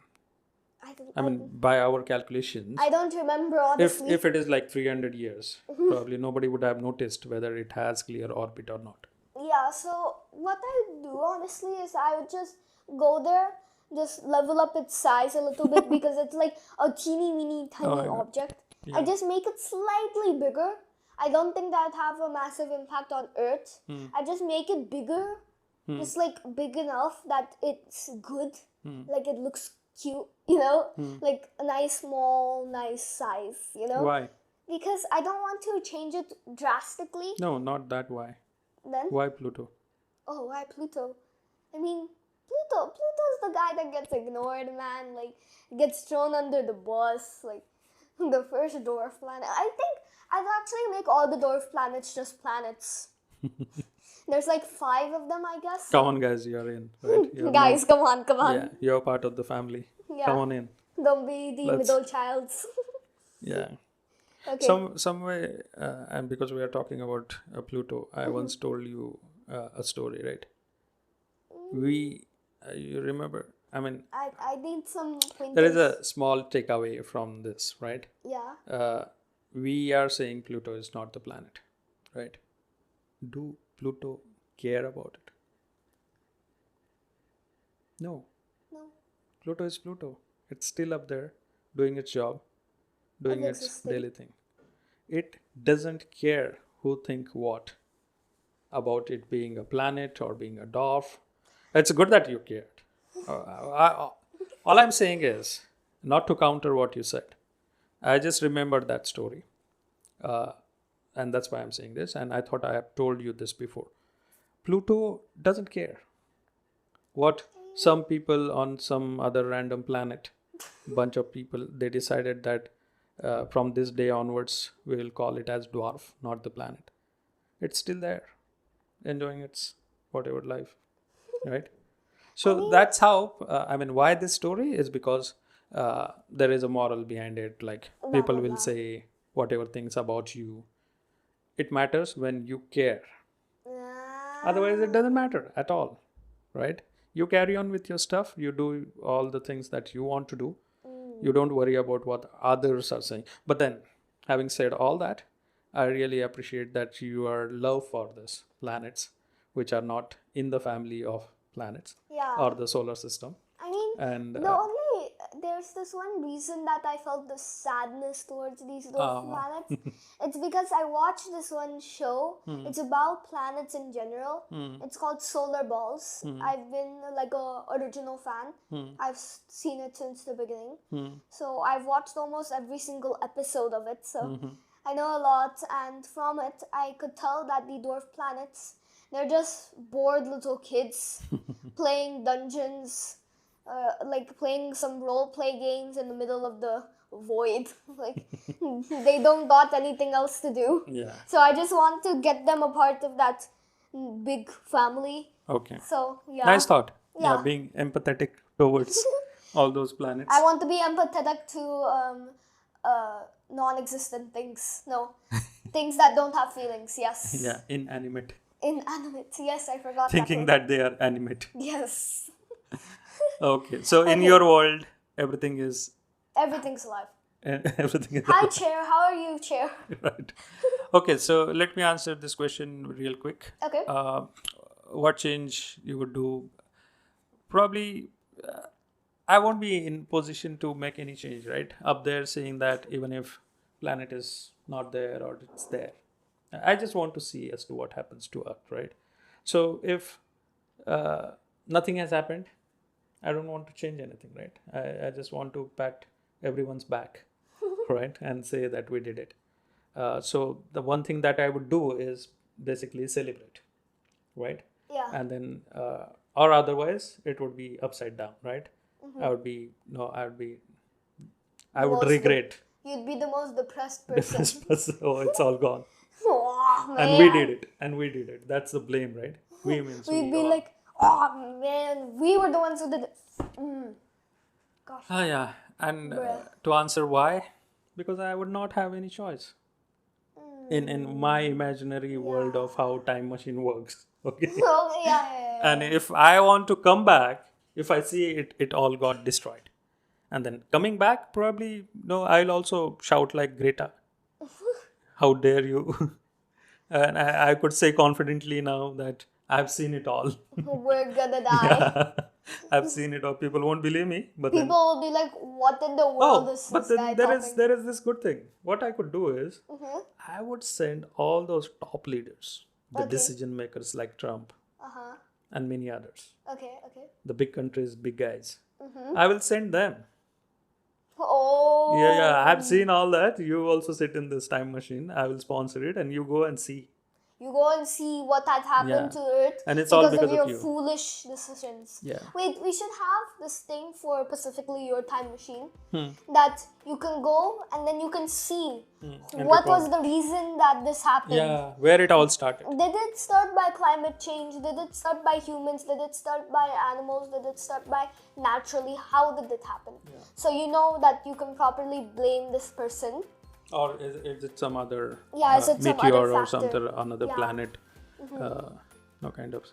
I mean, by our calculations, I don't remember honestly. If it is like 300 years, probably nobody would have noticed whether it has clear orbit or not. Yeah, so what I would do honestly is I would just go there, just level up its size a little bit because it's like a teeny tiny object. I just make it slightly bigger. I don't think that would have a massive impact on Earth. I just make it bigger, just like big enough that it's good, like it looks cute, you know, like a nice small nice size, you know. Why? Because I don't want to change it drastically. No, not that why. Then why Pluto? Oh, why Pluto? I mean, Pluto's the guy that gets ignored, man. Like gets thrown under the bus, like the first dwarf planet. I think I'd actually make all the dwarf planets just planets. There's like 5 of them, I guess. Come on, guys, you're in, right? You're Guys, not, come on, come on. yeah, you're part of the family. Yeah. Come on in. Don't be the Let's- middle childs. Yeah. Okay. Some way, and because we are talking about Pluto, I once told you a story, right? You remember? I mean, I need some pointers. there is a small takeaway from this, right? Yeah. We are saying Pluto is not the planet, right? Do Pluto care about it? No. No. Pluto is Pluto. It's still up there doing its job, doing And its existing. daily thing. It doesn't care who think what about it being a planet or being a dwarf. It's good that you cared. All I'm saying is, not to counter what you said, I just remembered that story. And that's why I'm saying this. And I thought I have told you this before. Pluto doesn't care what some people on some other random planet, bunch of people, they decided that from this day onwards, we will call it as dwarf, not the planet. It's still there, enjoying its whatever life, right? So that's how, why this story is because there is a moral behind it. Like people blah, will blah. say whatever things about you. It matters when you care. Otherwise, it doesn't matter at all, right? You carry on with your stuff. You do all the things that you want to do. You don't worry about what others are saying. But then, having said all that, I really appreciate that your love for this planets, which are not in the family of planets Yeah. or the solar system. I mean, And there's this one reason that I felt the sadness towards these dwarf Ah. planets. It's because I watched this one show. It's about planets in general. It's called Solar Balls. I've been like a original fan. I've seen it since the beginning. So I've watched almost every single episode of it. So I know a lot, and from it I could tell that the dwarf planets, they're just bored little kids playing dungeons, like playing some role play games in the middle of the void. Like they don't got anything else to do. Yeah. So I just want to get them a part of that big family. Okay. So yeah. Nice thought. Yeah, Yeah. being empathetic towards all those planets. I want to be empathetic to non-existent things. No, things that don't have feelings. Yes. Yeah, inanimate. Inanimate. Yes, I forgot. Thinking that. that they are animate. Word. Yes. Okay. So in Okay. your world, everything is Everything's alive. everything is Hi, Chair. How are you, Chair? right. Okay, so let me answer this question real quick. Okay. What change you would do? Probably, I won't be in position to make any change, right? Up there saying that even if planet is not there or it's there, I just want to see as to what happens to Earth, right? So if nothing has happened, I don't want to change anything, right? I just want to pat everyone's back, right? And say that we did it. So the one thing that I would do is basically celebrate, right? Yeah. And then, or otherwise, it would be upside down, right? I would be, I would Most regret. You'd be the most depressed person. Oh, it's all gone. Oh, man. And we did it. And we did it. That's the blame, right? We means We'd we be all. like, oh man, we were the ones who did it. Gosh. Ah, yeah. And Bruh. to answer why, because I would not have any choice in my imaginary world of how time machine works. Okay. Oh, yeah. And if I want to come back, if I see it all got destroyed, and then coming back, probably no, I'll also shout like Greta. How dare you? And I could say confidently now that I've seen it all. We're gonna die. I've seen it all. People won't believe me, but People will be like, what in the world is but this then guy there talking? is there is this good thing. What I could do is Mm-hmm. I would send all those top leaders, the Okay. decision makers like Trump Uh-huh. and many others, Okay. the big countries, big guys. Mm-hmm. I will send them. Oh. Yeah, I've seen all that. You also sit in this time machine. I will sponsor it, and you go and see. You go and see what had happened to Earth And it's all because of your you. foolish decisions. Yeah. Wait, we should have this thing for specifically your time machine Hmm. that you can go and then you can see And what record. was the reason that this happened. Yeah, where it all started. Did it start by climate change? Did it start by humans? Did it start by animals? Did it start by naturally? How did it happen? Yeah. So you know that you can properly blame this person. Or is it some other Is it some meteor other or factor? something, another Yeah. planet? No, kind of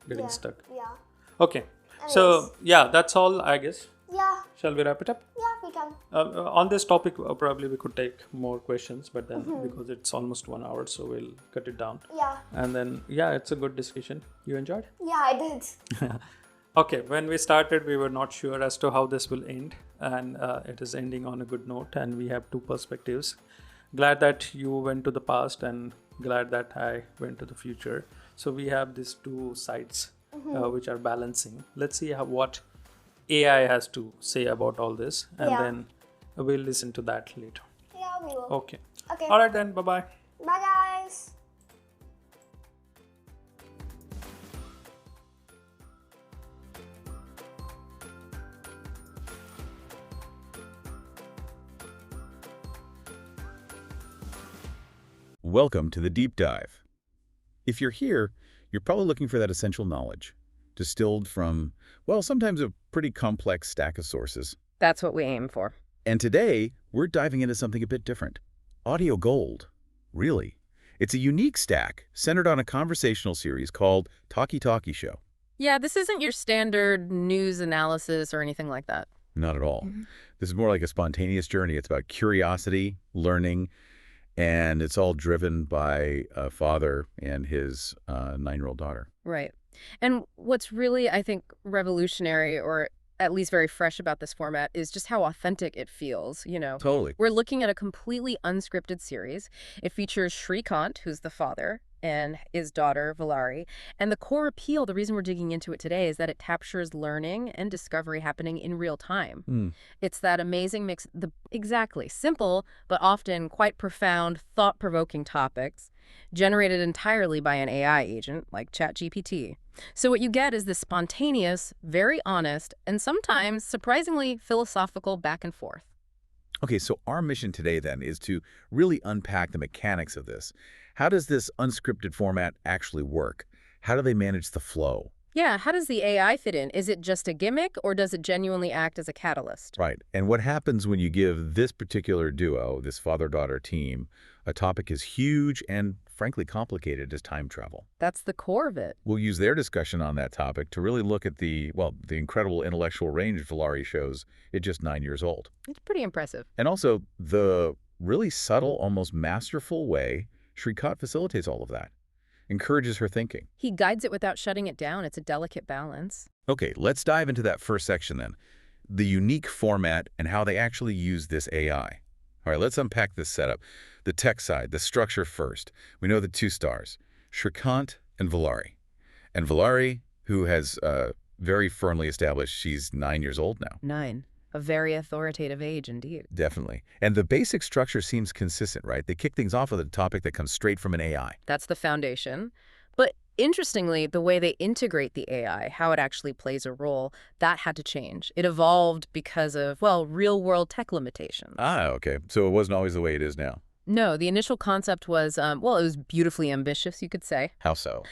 getting Yeah. stuck. Yeah. Okay. So, yeah, that's all, I guess. Yeah. Shall we wrap it up? Yeah, we can. On this topic, probably we could take more questions, but then because it's almost 1 hour, so we'll cut it down. Yeah. And then, yeah, it's a good discussion. You enjoyed? Yeah, I did. Okay, when we started, we were not sure as to how this will end, and it is ending on a good note, and we have two perspectives. Glad that you went to the past, and glad that I went to the future. So we have these two sides which are balancing. Let's see what AI has to say about all this, and then we'll listen to that later. Yeah, we will. Okay. Okay. All right then, bye-bye. Bye, guys. Welcome to the Deep Dive. If you're here, you're probably looking for that essential knowledge, distilled from, well, sometimes a pretty complex stack of sources. That's what we aim for. And today, we're diving into something a bit different. Audio gold. Really. It's a unique stack centered on a conversational series called Talkie Talk Show. Yeah, this isn't your standard news analysis or anything like that. Not at all. This is more like a spontaneous journey. It's about curiosity, learning, and it's all driven by a father and his 9-year-old daughter. Right. And what's really, I think, revolutionary or at least very fresh about this format is just how authentic it feels, you know. Totally. We're looking at a completely unscripted series. It features Shrikant, who's the father, and his daughter, Vallari. And the core appeal, the reason we're digging into it today, is that it captures learning and discovery happening in real time. It's that amazing mix, exactly, simple, but often quite profound, thought-provoking topics generated entirely by an AI agent like ChatGPT. So what you get is this spontaneous, very honest, and sometimes surprisingly philosophical back and forth. Okay, so our mission today then is to really unpack the mechanics of this. How does this unscripted format actually work? How do they manage the flow? Yeah, how does the AI fit in? Is it just a gimmick, or does it genuinely act as a catalyst? Right. And what happens when you give this particular duo, this father-daughter team, a topic as huge and frankly complicated as time travel? That's the core of it. We'll use their discussion on that topic to really look at the incredible intellectual range Vallari shows at just 9 years old. It's pretty impressive. And also the really subtle, almost masterful way Shrikant facilitates all of that. Encourages her thinking. He guides it without shutting it down. It's a delicate balance. Okay, let's dive into that first section then. The unique format and how they actually use this AI. All right, let's unpack this setup. The tech side, the structure first. We know the two stars, Shrikant and Vallari. And Vallari, who has very firmly established she's 9 years old now. 9. A very authoritative age indeed. Definitely. And the basic structure seems consistent, right? They kick things off with a topic that comes straight from an AI. That's the foundation. But interestingly, the way they integrate the AI, how it actually plays a role, that had to change. It evolved because of, well, real-world tech limitations. Ah, okay. So it wasn't always the way it is now. No, the initial concept was, well, it was beautifully ambitious, you could say. How so?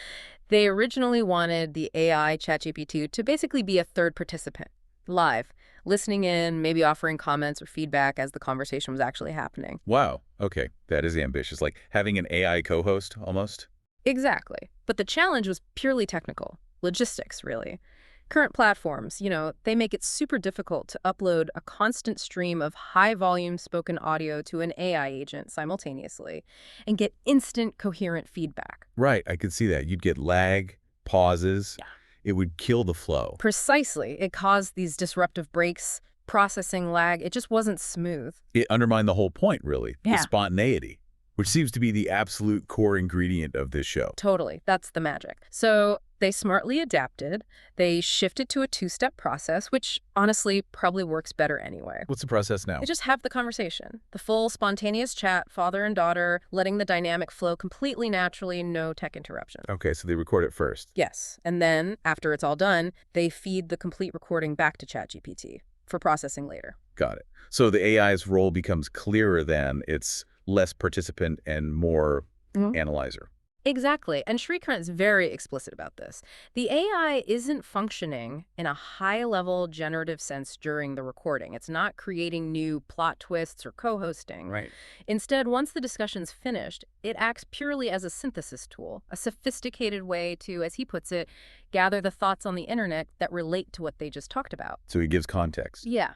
They originally wanted the AI ChatGPT to basically be a third participant, live, listening in, maybe offering comments or feedback as the conversation was actually happening. Wow. Okay. That is ambitious. Like having an AI co-host almost? Exactly. But the challenge was purely technical, logistics, really. Current platforms, you know, they make it super difficult to upload a constant stream of high-volume spoken audio to an AI agent simultaneously and get instant, coherent feedback. Right. I could see that. You'd get lag, pauses. Yeah. It would kill the flow. Precisely. It caused these disruptive breaks, processing lag. It just wasn't smooth. It undermined the whole point, really. Yeah. The spontaneity. which seems to be the absolute core ingredient of this show. Totally. That's the magic. So they smartly adapted. They shifted to a two-step process, which honestly probably works better anyway. What's the process now? They just have the conversation. The full spontaneous chat, father and daughter, letting the dynamic flow completely naturally, no tech interruption. Okay, so they record it first. Yes. And then, after it's all done, they feed the complete recording back to ChatGPT for processing later. Got it. So the AI's role becomes clearer then. It's less participant and more analyzer. Exactly. And Shrikant is very explicit about this. The AI isn't functioning in a high-level generative sense during the recording. It's not creating new plot twists or co-hosting. Right. Instead, once the discussion's finished, it acts purely as a synthesis tool, a sophisticated way to, as he puts it, gather the thoughts on the internet that relate to what they just talked about. So he gives context. Yeah.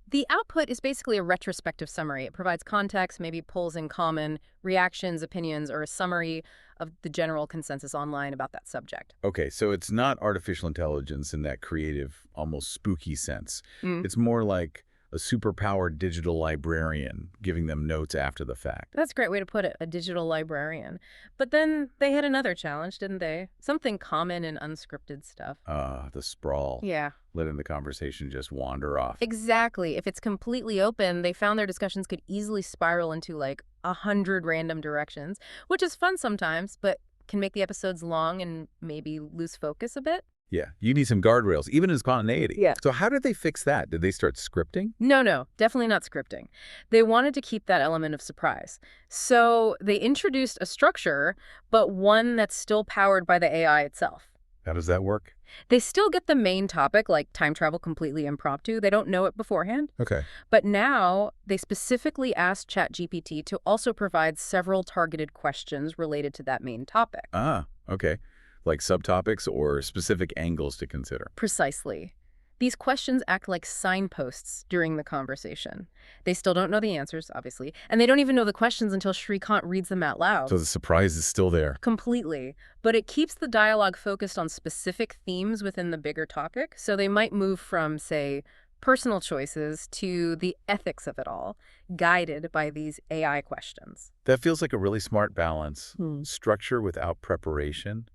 The output is basically a retrospective summary. It provides context, maybe pulls in common reactions, opinions, or a summary of the general consensus online about that subject. Okay, so it's not artificial intelligence in that creative, almost spooky sense. It's more like a superpowered digital librarian giving them notes after the fact. That's a great way to put it, a digital librarian. But then they had another challenge, didn't they? Something common in unscripted stuff. The sprawl. Yeah. Letting the conversation just wander off. Exactly. If it's completely open, they found their discussions could easily spiral into like 100 random directions, which is fun sometimes, but can make the episodes long and maybe lose focus a bit. Yeah, you need some guardrails, even in spontaneity. Yeah. So how did they fix that? Did they start scripting? No, definitely not scripting. They wanted to keep that element of surprise. So they introduced a structure, but one that's still powered by the AI itself. How does that work? They still get the main topic, like time travel completely impromptu. They don't know it beforehand. Okay. But now they specifically asked ChatGPT to also provide several targeted questions related to that main topic. Ah, okay. Like subtopics or specific angles to consider. Precisely. These questions act like signposts during the conversation. They still don't know the answers, obviously, and they don't even know the questions until Shrikant reads them out loud. So the surprise is still there. Completely. But it keeps the dialogue focused on specific themes within the bigger topic, so they might move from, say, personal choices to the ethics of it all, guided by these AI questions. That feels like a really smart balance. Structure without preparation.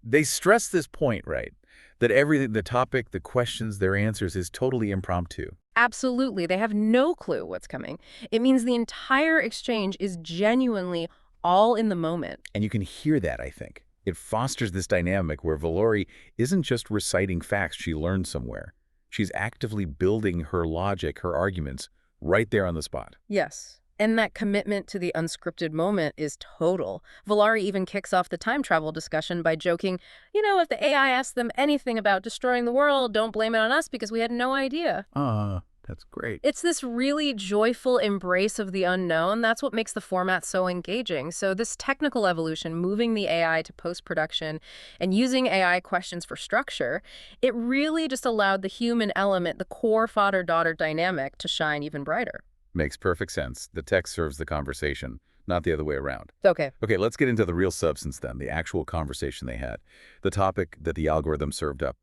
They stress this point, right? That everything, the topic, the questions, their answers is totally impromptu. Absolutely. They have no clue what's coming. It means the entire exchange is genuinely all in the moment. And you can hear that, I think. It fosters this dynamic where Vallari isn't just reciting facts she learned somewhere. She's actively building her logic, her arguments, right there on the spot. Yes. And that commitment to the unscripted moment is total. Vallari even kicks off the time travel discussion by joking, if the AI asks them anything about destroying the world, don't blame it on us because we had no idea. That's great. It's this really joyful embrace of the unknown. That's what makes the format so engaging. So this technical evolution, moving the AI to post-production and using AI questions for structure, it really just allowed the human element, the core father-daughter dynamic, to shine even brighter. Makes perfect sense. The text serves the conversation, not the other way around. Okay. Okay, let's get into the real substance then, the actual conversation they had. The topic that the algorithm served up.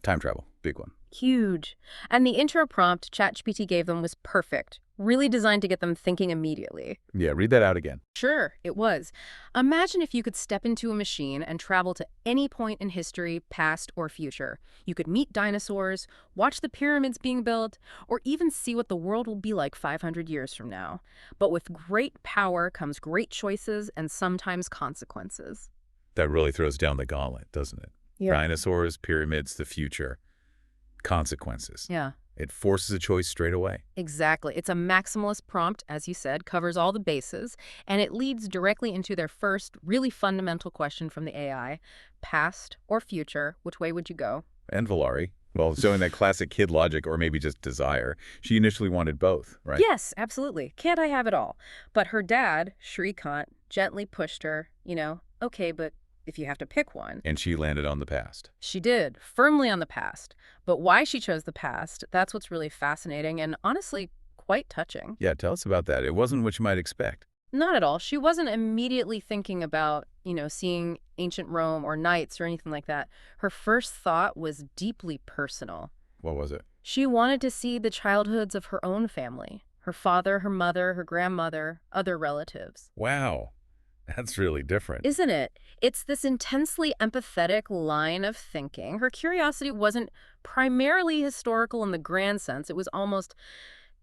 Time travel, big one. Huge. And the intro prompt ChatGPT gave them was perfect, really designed to get them thinking immediately. Yeah, read that out again. Sure, it was. Imagine if you could step into a machine and travel to any point in history, past or future. You could meet dinosaurs, watch the pyramids being built, or even see what the world will be like 500 years from now. But with great power comes great choices and sometimes consequences. That really throws down the gauntlet, doesn't it? Yeah. Dinosaurs, pyramids, the future. Consequences. Yeah. It forces a choice straight away. Exactly. It's a maximalist prompt, as you said, covers all the bases, and it leads directly into their first really fundamental question from the AI. Past or future, which way would you go? And Vallari, well, showing that classic kid logic or maybe just desire. She initially wanted both, right? Yes, absolutely. Can't I have it all? But her dad, Shrikant, gently pushed her, okay, but if you have to pick one. And she landed on the past. She did, firmly on the past. But why she chose the past, that's what's really fascinating and honestly quite touching. Yeah, tell us about that. It wasn't what you might expect. Not at all. She wasn't immediately thinking about, seeing ancient Rome or knights or anything like that. Her first thought was deeply personal. What was it? She wanted to see the childhoods of her own family. Her father, her mother, her grandmother, other relatives. Wow, that's really different. Isn't it? It's this intensely empathetic line of thinking. Her curiosity wasn't primarily historical in the grand sense. It was almost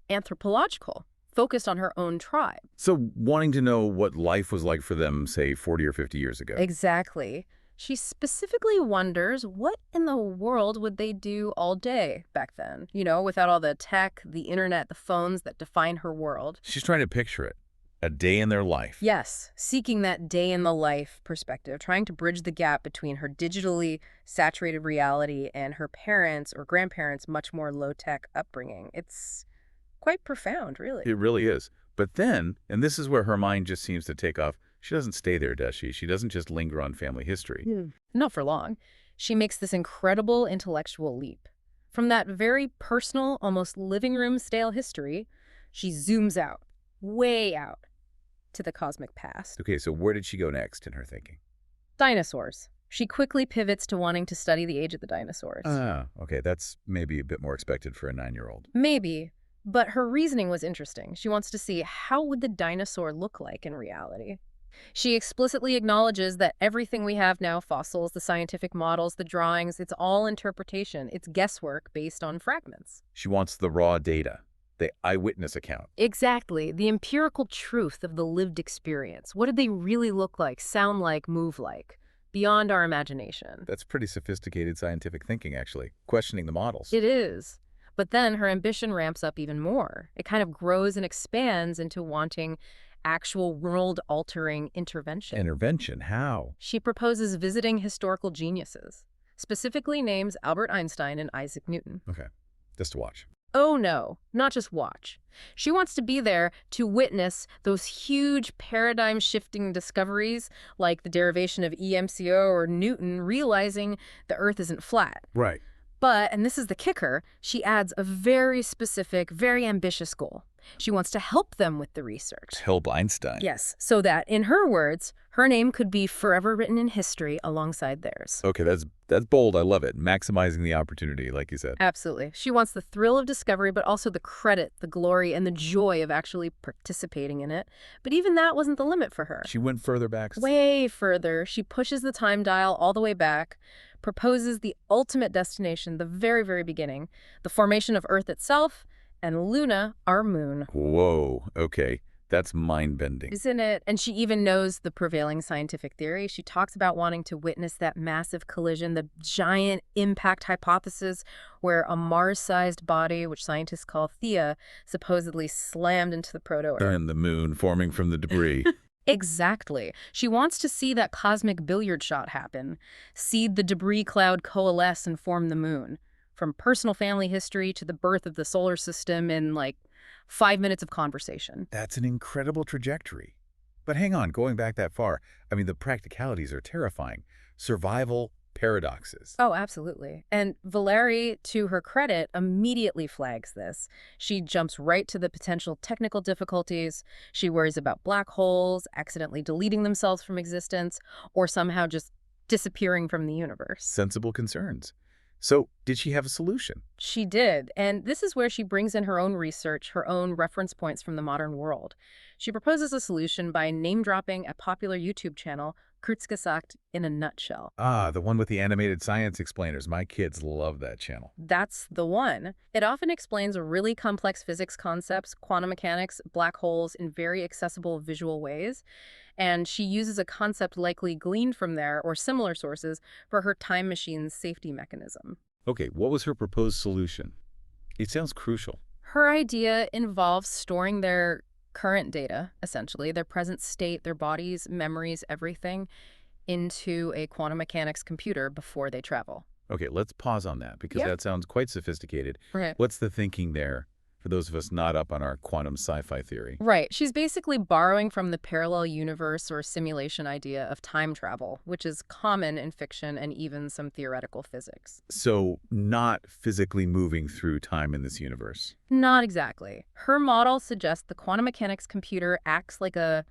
anthropological, focused on her own tribe. So wanting to know what life was like for them, say, 40 or 50 years ago. Exactly. She specifically wonders what in the world would they do all day back then, without all the tech, the internet, the phones that define her world. She's trying to picture it. A day in their life. Yes, seeking that day in the life perspective, trying to bridge the gap between her digitally saturated reality and her parents' or grandparents' much more low-tech upbringing. It's quite profound, really. It really is. But then, and this is where her mind just seems to take off, she doesn't stay there, does she? She doesn't just linger on family history. Not for long. She makes this incredible intellectual leap. From that very personal, almost living room stale history, she zooms out, way out, to the cosmic past. Okay, so where did she go next in her thinking? Dinosaurs. She quickly pivots to wanting to study the age of the dinosaurs. Okay, that's maybe a bit more expected for a 9-year-old. Maybe, but her reasoning was interesting. She wants to see how would the dinosaur look like in reality. She explicitly acknowledges that everything we have now, fossils, the scientific models, the drawings, it's all interpretation. It's guesswork based on fragments. She wants the raw data, the eyewitness account. Exactly. The empirical truth of the lived experience. What did they really look like, sound like, move like? Beyond our imagination. That's pretty sophisticated scientific thinking, actually, questioning the models. It is. But then her ambition ramps up even more. It kind of grows and expands into wanting actual world-altering intervention. Intervention? How? She proposes visiting historical geniuses, specifically names Albert Einstein and Isaac Newton. Okay, just to watch. Oh no, not just watch. She wants to be there to witness those huge paradigm-shifting discoveries like the derivation of EMCO or Newton realizing the Earth isn't flat. Right. But, and this is the kicker, she adds a very specific, very ambitious goal. She wants to help them with the research. Help Einstein. Yes, so that, in her words, her name could be forever written in history alongside theirs. Okay, that's bold. I love it. Maximizing the opportunity, like you said. Absolutely. She wants the thrill of discovery, but also the credit, the glory, and the joy of actually participating in it. But even that wasn't the limit for her. She went further back. Way further. She pushes the time dial all the way back, proposes the ultimate destination, the very, very beginning, the formation of Earth itself, and Luna, our moon. Whoa, okay. That's mind-bending. Isn't it? And she even knows the prevailing scientific theory. She talks about wanting to witness that massive collision, the giant impact hypothesis, where a Mars-sized body, which scientists call Theia, supposedly slammed into the proto-Earth. And the moon forming from the debris. Exactly. She wants to see that cosmic billiard shot happen, see the debris cloud coalesce and form the moon. From personal family history to the birth of the solar system in, 5 minutes of conversation. That's an incredible trajectory. But hang on, going back that far, I mean, the practicalities are terrifying. Survival paradoxes. Oh, absolutely. And Vallari, to her credit, immediately flags this. She jumps right to the potential technical difficulties. She worries about black holes, accidentally deleting themselves from existence, or somehow just disappearing from the universe. Sensible concerns. So, did she have a solution? She did, and this is where she brings in her own research, her own reference points from the modern world. She proposes a solution by name-dropping a popular YouTube channel, Kurzgesagt, in a nutshell. Ah, the one with the animated science explainers. My kids love that channel. That's the one. It often explains really complex physics concepts, quantum mechanics, black holes in very accessible visual ways. And she uses a concept likely gleaned from there or similar sources for her time machine's safety mechanism. Okay, what was her proposed solution? It sounds crucial. Her idea involves storing their current data, essentially, their present state, their bodies, memories, everything, into a quantum mechanics computer before they travel. Okay, let's pause on that because that sounds quite sophisticated. Right. What's the thinking there for those of us not up on our quantum sci-fi theory? Right. She's basically borrowing from the parallel universe or simulation idea of time travel, which is common in fiction and even some theoretical physics. So, not physically moving through time in this universe. Not exactly. Her model suggests the quantum mechanics computer acts like a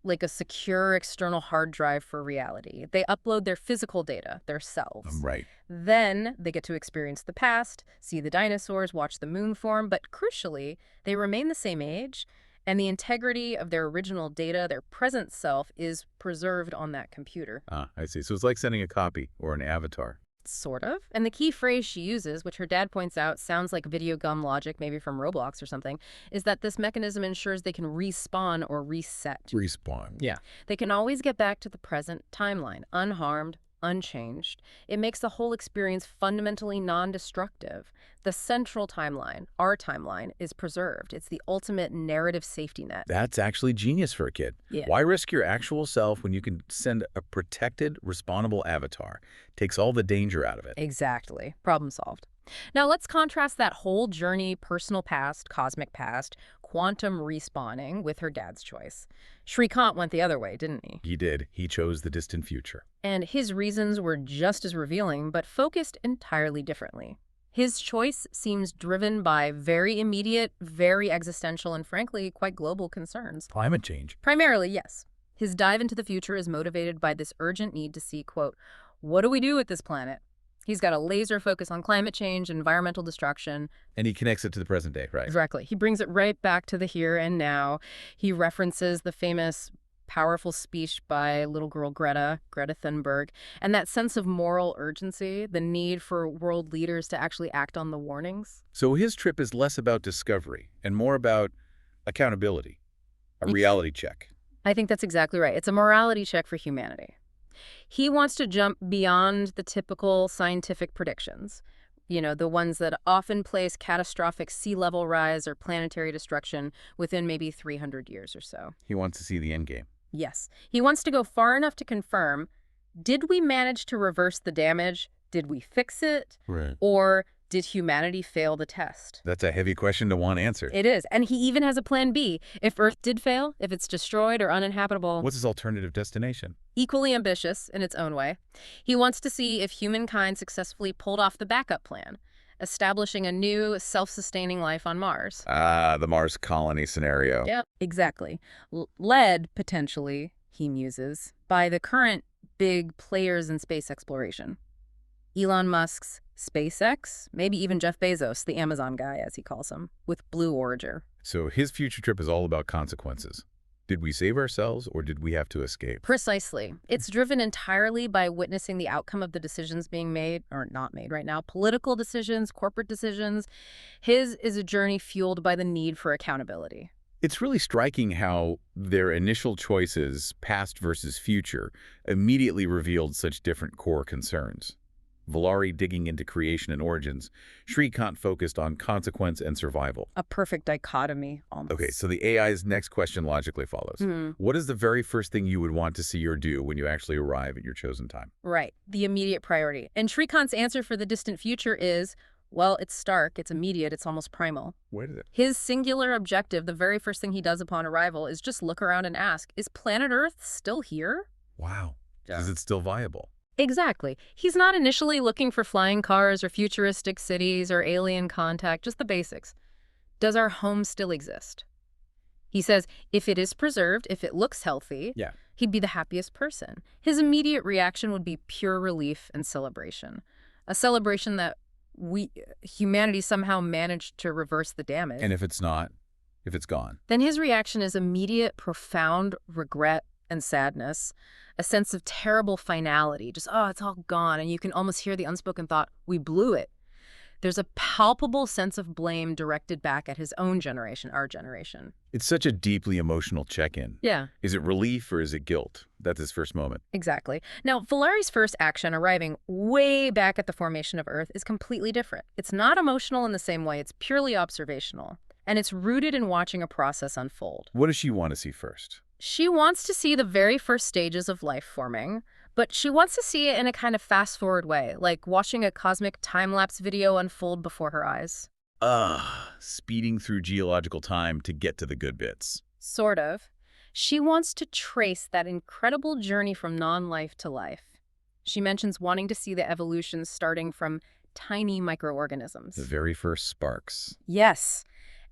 like a secure external hard drive for reality. They upload their physical data, their selves. Right. Then they get to experience the past, see the dinosaurs, watch the moon form, but crucially, they remain the same age, and the integrity of their original data, their present self, is preserved on that computer. Ah, I see. So it's like sending a copy or an avatar. Sort of. And the key phrase she uses, which her dad points out sounds like video gum logic, maybe from Roblox or something, is that this mechanism ensures they can respawn or reset. Respawn. Yeah. They can always get back to the present timeline, unharmed, unchanged. It makes the whole experience fundamentally non-destructive. The central timeline, our timeline, is preserved. It's the ultimate narrative safety net. That's actually genius for a kid. Yeah. Why risk your actual self when you can send a protected, respawnable avatar? Takes all the danger out of it. Exactly. Problem solved. Now let's contrast that whole journey, personal past, cosmic past, quantum respawning, with her dad's choice. Shrikant went the other way, didn't he? He did. He chose the distant future. And his reasons were just as revealing, but focused entirely differently. His choice seems driven by very immediate, very existential, and frankly, quite global concerns. Climate change. Primarily, yes. His dive into the future is motivated by this urgent need to see, quote, what do we do with this planet? He's got a laser focus on climate change, environmental destruction. And he connects it to the present day, right? Exactly. He brings it right back to the here and now. He references the famous, powerful speech by little girl Greta Thunberg, and that sense of moral urgency, the need for world leaders to actually act on the warnings. So his trip is less about discovery and more about accountability, a reality check. I think that's exactly right. It's a morality check for humanity. He wants to jump beyond the typical scientific predictions, the ones that often place catastrophic sea level rise or planetary destruction within maybe 300 years or so. He wants to see the end game. Yes. He wants to go far enough to confirm, did we manage to reverse the damage? Did we fix it? Right. Or did humanity fail the test? That's a heavy question to want answered. It is. And he even has a plan B. If Earth did fail, if it's destroyed or uninhabitable. What's his alternative destination? Equally ambitious in its own way. He wants to see if humankind successfully pulled off the backup plan, establishing a new self-sustaining life on Mars. Ah, the Mars colony scenario. Yep, exactly. Led, potentially, he muses, by the current big players in space exploration. Elon Musk's SpaceX, maybe even Jeff Bezos, the Amazon guy, as he calls him, with Blue Origin. So his future trip is all about consequences. Did we save ourselves or did we have to escape? Precisely. It's driven entirely by witnessing the outcome of the decisions being made, or not made right now, political decisions, corporate decisions. His is a journey fueled by the need for accountability. It's really striking how their initial choices, past versus future, immediately revealed such different core concerns. Vallari digging into creation and origins, Shrikant focused on consequence and survival. A perfect dichotomy, almost. Okay, so the AI's next question logically follows. What is the very first thing you would want to see or do when you actually arrive at your chosen time? Right, the immediate priority. And Shrikant's answer for the distant future is, well, it's stark, it's immediate, it's almost primal. What is it? His singular objective, the very first thing he does upon arrival, is just look around and ask, is planet Earth still here? Wow. Yeah. Is it still viable? Exactly. He's not initially looking for flying cars or futuristic cities or alien contact, just the basics. Does our home still exist? He says, if it is preserved, if it looks healthy, he'd be the happiest person. His immediate reaction would be pure relief and celebration. A celebration that humanity somehow managed to reverse the damage. And if it's not, if it's gone? Then his reaction is immediate, profound regret and sadness, a sense of terrible finality, just, oh, it's all gone. And you can almost hear the unspoken thought, we blew it. There's a palpable sense of blame directed back at his own generation, our generation. It's such a deeply emotional check-in. Yeah. Is it relief or is it guilt? That's his first moment. Exactly. Now, Vallari's first action, arriving way back at the formation of Earth, is completely different. It's not emotional in the same way. It's purely observational. And it's rooted in watching a process unfold. What does she want to see first? She wants to see the very first stages of life forming, but she wants to see it in a kind of fast-forward way, like watching a cosmic time-lapse video unfold before her eyes. Speeding through geological time to get to the good bits. Sort of. She wants to trace that incredible journey from non-life to life. She mentions wanting to see the evolution starting from tiny microorganisms. The very first sparks. Yes.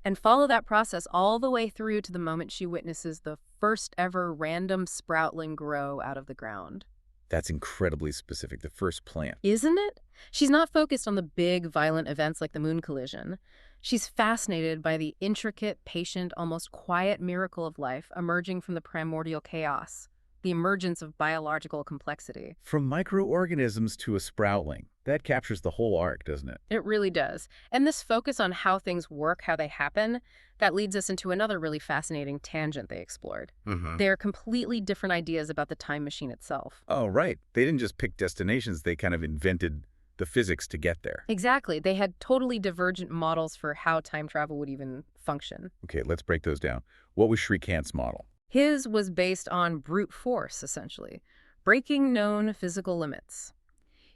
and follow that process all the way through to the moment she witnesses the first ever random sproutling grow out of the ground. That's incredibly specific, the first plant. Isn't it? She's not focused on the big, violent events like the moon collision. She's fascinated by the intricate, patient, almost quiet miracle of life emerging from the primordial chaos, the emergence of biological complexity. From microorganisms to a sproutling. That captures the whole arc, doesn't it? It really does. And this focus on how things work, how they happen, that leads us into another really fascinating tangent they explored. They're completely different ideas about the time machine itself. Oh, right. They didn't just pick destinations, they kind of invented the physics to get there. Exactly. They had totally divergent models for how time travel would even function. Okay, let's break those down. What was Shrikant's model? His was based on brute force, essentially, breaking known physical limits.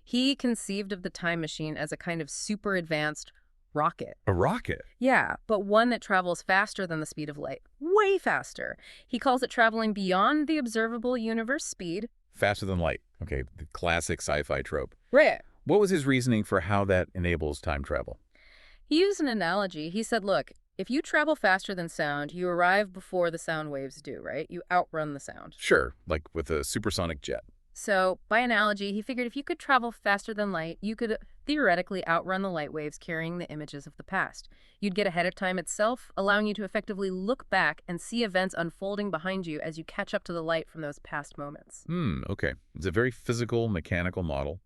He conceived of the time machine as a kind of super advanced rocket. A rocket? Yeah, but one that travels faster than the speed of light. Way faster. He calls it traveling beyond the observable universe speed. Faster than light. Okay, the classic sci-fi trope. Right. What was his reasoning for how that enables time travel? He used an analogy. He said, look, if you travel faster than sound, you arrive before the sound waves do, right? You outrun the sound. Sure, like with a supersonic jet. So, by analogy, he figured if you could travel faster than light, you could theoretically outrun the light waves carrying the images of the past. You'd get ahead of time itself, allowing you to effectively look back and see events unfolding behind you as you catch up to the light from those past moments. Okay. It's a very physical, mechanical model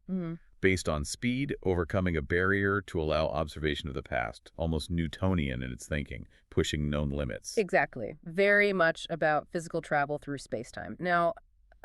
based on speed, overcoming a barrier to allow observation of the past, almost Newtonian in its thinking, pushing known limits. Exactly. Very much about physical travel through space-time. Now,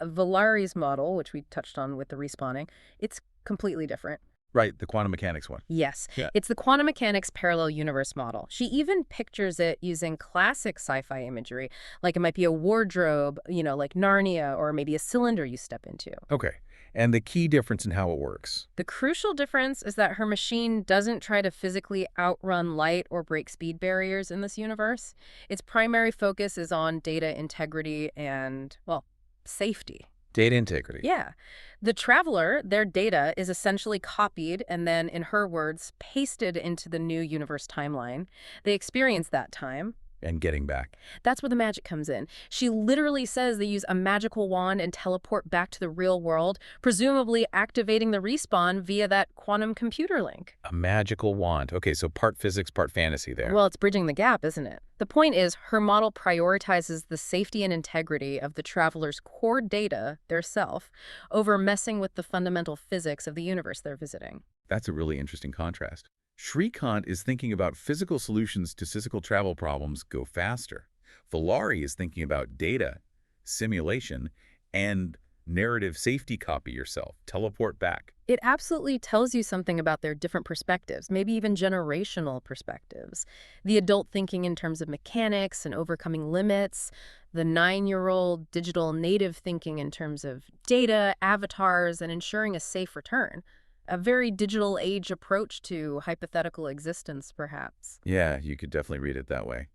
Vallari's model, which we touched on with the respawning, it's completely different. Right, the quantum mechanics one. Yes, Yeah. It's the quantum mechanics parallel universe model. She even pictures it using classic sci-fi imagery, like it might be a wardrobe, like Narnia, or maybe a cylinder you step into. Okay, and the key difference in how it works. The crucial difference is that her machine doesn't try to physically outrun light or break speed barriers in this universe. Its primary focus is on data integrity and, well, safety. Data integrity. Yeah. The traveler, their data is essentially copied and then, in her words, pasted into the new universe timeline. They experience that time. And getting back. That's where the magic comes in. She literally says they use a magical wand and teleport back to the real world, presumably activating the respawn via that quantum computer link. A magical wand. Okay, so part physics, part fantasy there. Well, it's bridging the gap, isn't it? The point is, her model prioritizes the safety and integrity of the traveler's core data, their self, over messing with the fundamental physics of the universe they're visiting. That's a really interesting contrast. Shrikant is thinking about physical solutions to physical travel problems go faster. Vallari is thinking about data, simulation, and narrative safety copy yourself, teleport back. It absolutely tells you something about their different perspectives, maybe even generational perspectives. The adult thinking in terms of mechanics and overcoming limits, the 9-year-old digital native thinking in terms of data, avatars, and ensuring a safe return. A very digital age approach to hypothetical existence, perhaps. Yeah, you could definitely read it that way.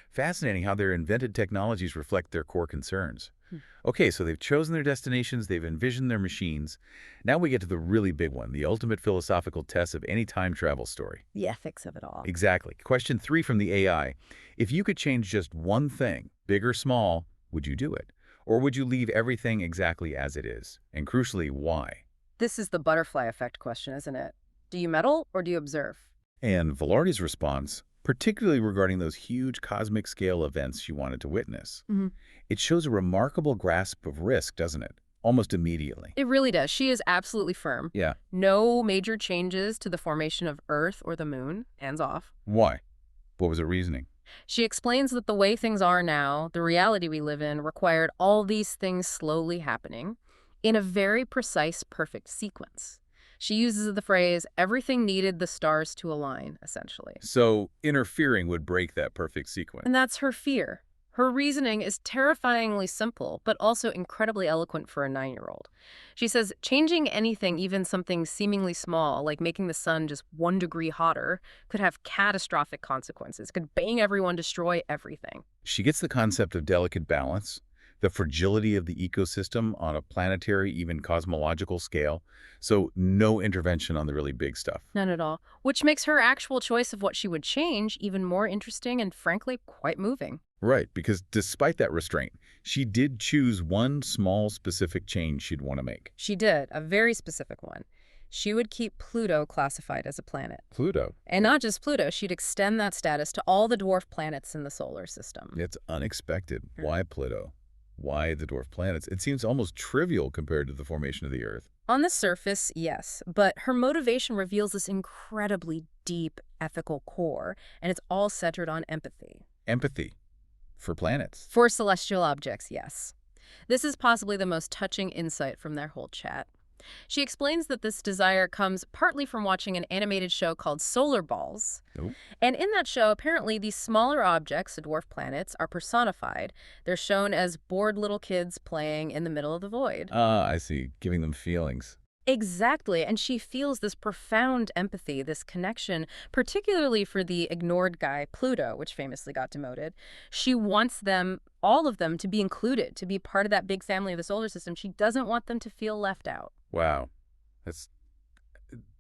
Fascinating how their invented technologies reflect their core concerns. Okay, so they've chosen their destinations, they've envisioned their machines. Now we get to the really big one, the ultimate philosophical test of any time travel story. The ethics of it all. Exactly. Question 3 from the AI. If you could change just one thing, big or small, would you do it? Or would you leave everything exactly as it is? And crucially, why? This is the butterfly effect question, isn't it? Do you meddle or do you observe? And Vallari's response, particularly regarding those huge cosmic scale events she wanted to witness, it shows a remarkable grasp of risk, doesn't it? Almost immediately. It really does. She is absolutely firm. Yeah. No major changes to the formation of Earth or the moon. Hands off. Why? What was her reasoning? She explains that the way things are now, the reality we live in, required all these things slowly happening in a very precise, perfect sequence. She uses the phrase, everything needed the stars to align, essentially. So interfering would break that perfect sequence. And that's her fear. Her reasoning is terrifyingly simple, but also incredibly eloquent for a 9-year-old. She says changing anything, even something seemingly small, like making the sun just 1 degree hotter, could have catastrophic consequences, could bang everyone, destroy everything. She gets the concept of delicate balance, the fragility of the ecosystem on a planetary, even cosmological scale. So no intervention on the really big stuff. None at all. Which makes her actual choice of what she would change even more interesting and, frankly, quite moving. Right, because despite that restraint, she did choose one small specific change she'd want to make. She did, a very specific one. She would keep Pluto classified as a planet. Pluto. And not just Pluto, she'd extend that status to all the dwarf planets in the solar system. It's unexpected. Why Pluto? Why the dwarf planets? It seems almost trivial compared to the formation of the Earth. On the surface, yes, but her motivation reveals this incredibly deep ethical core, and it's all centered on empathy. Empathy for planets. For celestial objects, yes. This is possibly the most touching insight from their whole chat. She explains that this desire comes partly from watching an animated show called Solar Balls. Oh. And in that show, apparently these smaller objects, the dwarf planets, are personified. They're shown as bored little kids playing in the middle of the void. Ah, I see. Giving them feelings. Exactly, and she feels this profound empathy, this connection, particularly for the ignored guy, Pluto, which famously got demoted. She wants them, all of them, to be included, to be part of that big family of the solar system. She doesn't want them to feel left out. Wow.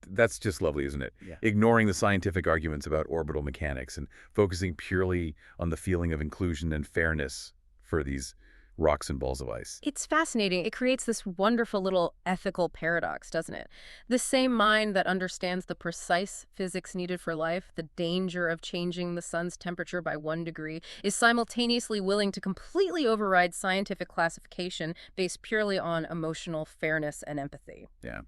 That's just lovely, isn't it? Yeah. Ignoring the scientific arguments about orbital mechanics and focusing purely on the feeling of inclusion and fairness for these rocks and balls of ice. It's fascinating. It creates this wonderful little ethical paradox, doesn't it? The same mind that understands the precise physics needed for life, the danger of changing the sun's temperature by 1 degree, is simultaneously willing to completely override scientific classification based purely on emotional fairness and empathy. Yeah.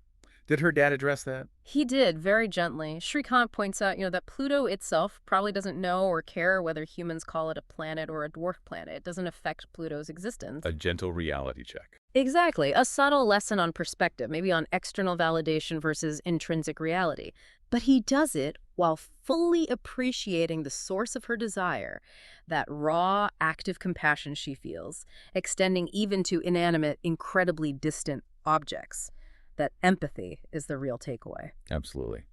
Did her dad address that? He did, very gently. Shrikant points out, that Pluto itself probably doesn't know or care whether humans call it a planet or a dwarf planet. It doesn't affect Pluto's existence. A gentle reality check. Exactly. A subtle lesson on perspective, maybe on external validation versus intrinsic reality. But he does it while fully appreciating the source of her desire, that raw, active compassion she feels, extending even to inanimate, incredibly distant objects. That empathy is the real takeaway. Absolutely.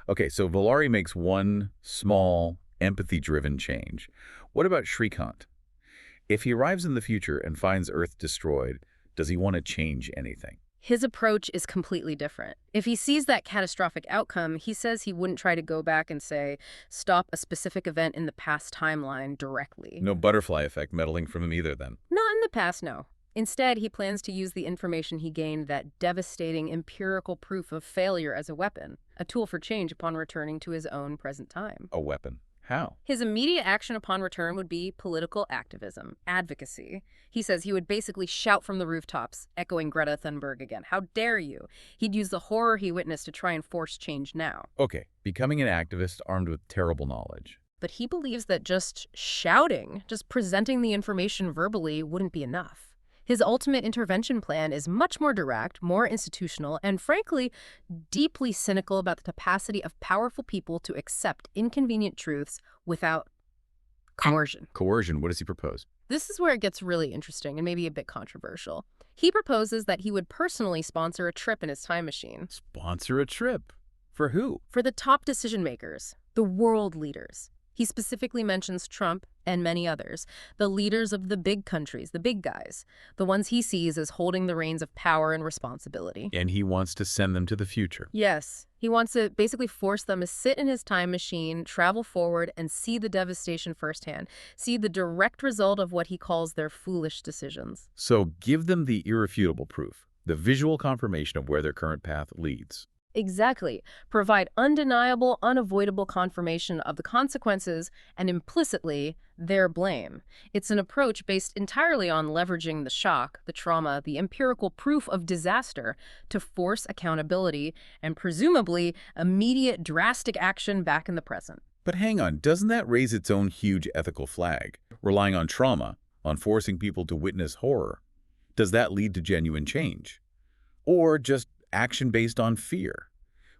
Okay, so Vallari makes one small, empathy-driven change. What about Shrikant? If he arrives in the future and finds Earth destroyed, does he want to change anything? His approach is completely different. If he sees that catastrophic outcome, he says he wouldn't try to go back and say, stop a specific event in the past timeline directly. No butterfly effect meddling from him either, then? Not in the past, no. Instead, he plans to use the information he gained, that devastating empirical proof of failure, as a weapon, a tool for change upon returning to his own present time. A weapon. How? His immediate action upon return would be political activism, advocacy. He says he would basically shout from the rooftops, echoing Greta Thunberg again. How dare you? He'd use the horror he witnessed to try and force change now. Okay, becoming an activist armed with terrible knowledge. But he believes that just shouting, just presenting the information verbally, wouldn't be enough. His ultimate intervention plan is much more direct, more institutional, and frankly, deeply cynical about the capacity of powerful people to accept inconvenient truths without coercion. Coercion, what does he propose? This is where it gets really interesting and maybe a bit controversial. He proposes that he would personally sponsor a trip in his time machine. Sponsor a trip? For who? For the top decision makers, the world leaders. He specifically mentions Trump and many others, the leaders of the big countries, the big guys, the ones he sees as holding the reins of power and responsibility. And he wants to send them to the future. Yes. He wants to basically force them to sit in his time machine, travel forward, and see the devastation firsthand, see the direct result of what he calls their foolish decisions. So give them the irrefutable proof, the visual confirmation of where their current path leads. Exactly. Provide undeniable, unavoidable confirmation of the consequences and implicitly their blame. It's an approach based entirely on leveraging the shock, the trauma, the empirical proof of disaster to force accountability and presumably immediate drastic action back in the present. But hang on, doesn't that raise its own huge ethical flag? Relying on trauma, on forcing people to witness horror. Does that lead to genuine change? Or just action based on fear?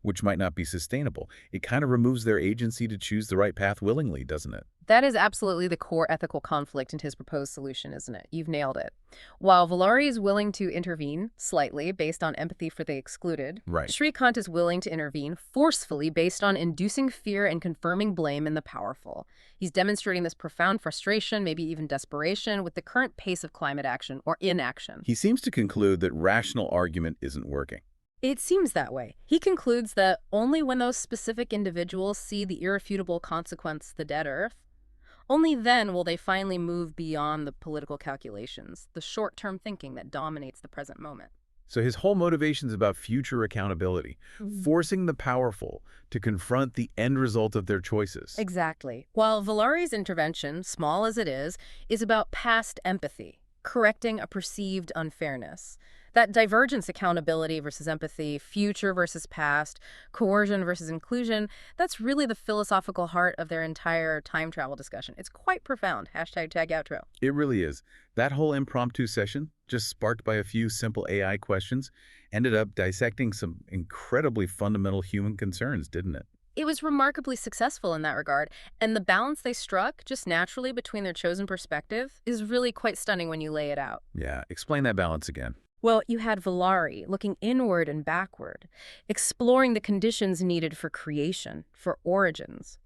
which might not be sustainable. It kind of removes their agency to choose the right path willingly, doesn't it? That is absolutely the core ethical conflict in his proposed solution, isn't it? You've nailed it. While Vallari is willing to intervene slightly based on empathy for the excluded, Right. Shrikant is willing to intervene forcefully based on inducing fear and confirming blame in the powerful. He's demonstrating this profound frustration, maybe even desperation, with the current pace of climate action or inaction. He seems to conclude that rational argument isn't working. It seems that way. He concludes that only when those specific individuals see the irrefutable consequence, the dead Earth, only then will they finally move beyond the political calculations, the short-term thinking that dominates the present moment. So his whole motivation is about future accountability, forcing the powerful to confront the end result of their choices. Exactly. While Vallari's intervention, small as it is about past empathy, correcting a perceived unfairness. That divergence, accountability versus empathy, future versus past, coercion versus inclusion, that's really the philosophical heart of their entire time travel discussion. It's quite profound. Hashtag tag outro. It really is. That whole impromptu session, just sparked by a few simple AI questions, ended up dissecting some incredibly fundamental human concerns, didn't it? It was remarkably successful in that regard, and the balance they struck, just naturally between their chosen perspective, is really quite stunning when you lay it out. Yeah, explain that balance again. Well, you had Vallari looking inward and backward, exploring the conditions needed for creation, for origins.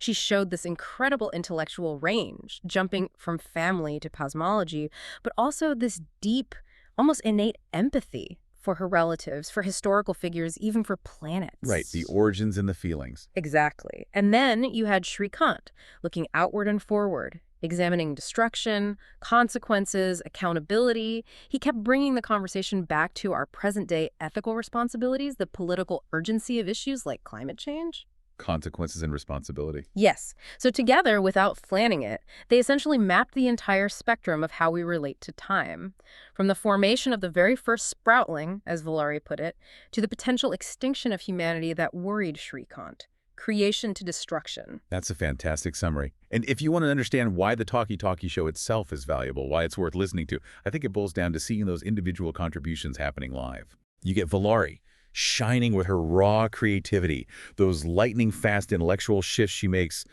She showed this incredible intellectual range, jumping from family to cosmology, but also this deep, almost innate empathy for her relatives, for historical figures, even for planets. Right, the origins and the feelings. Exactly. And then you had Shrikant looking outward and forward, examining destruction, consequences, accountability. He kept bringing the conversation back to our present-day ethical responsibilities, the political urgency of issues like climate change. Consequences and responsibility. Yes. So together, without planning it, they essentially mapped the entire spectrum of how we relate to time. From the formation of the very first sproutling, as Vallari put it, to the potential extinction of humanity that worried Shrikant. Creation to destruction. That's a fantastic summary. And if you want to understand why the Talkie Show itself is valuable, why it's worth listening to, I think it boils down to seeing those individual contributions happening live. You get Vallari shining with her raw creativity, those lightning-fast intellectual shifts she makes,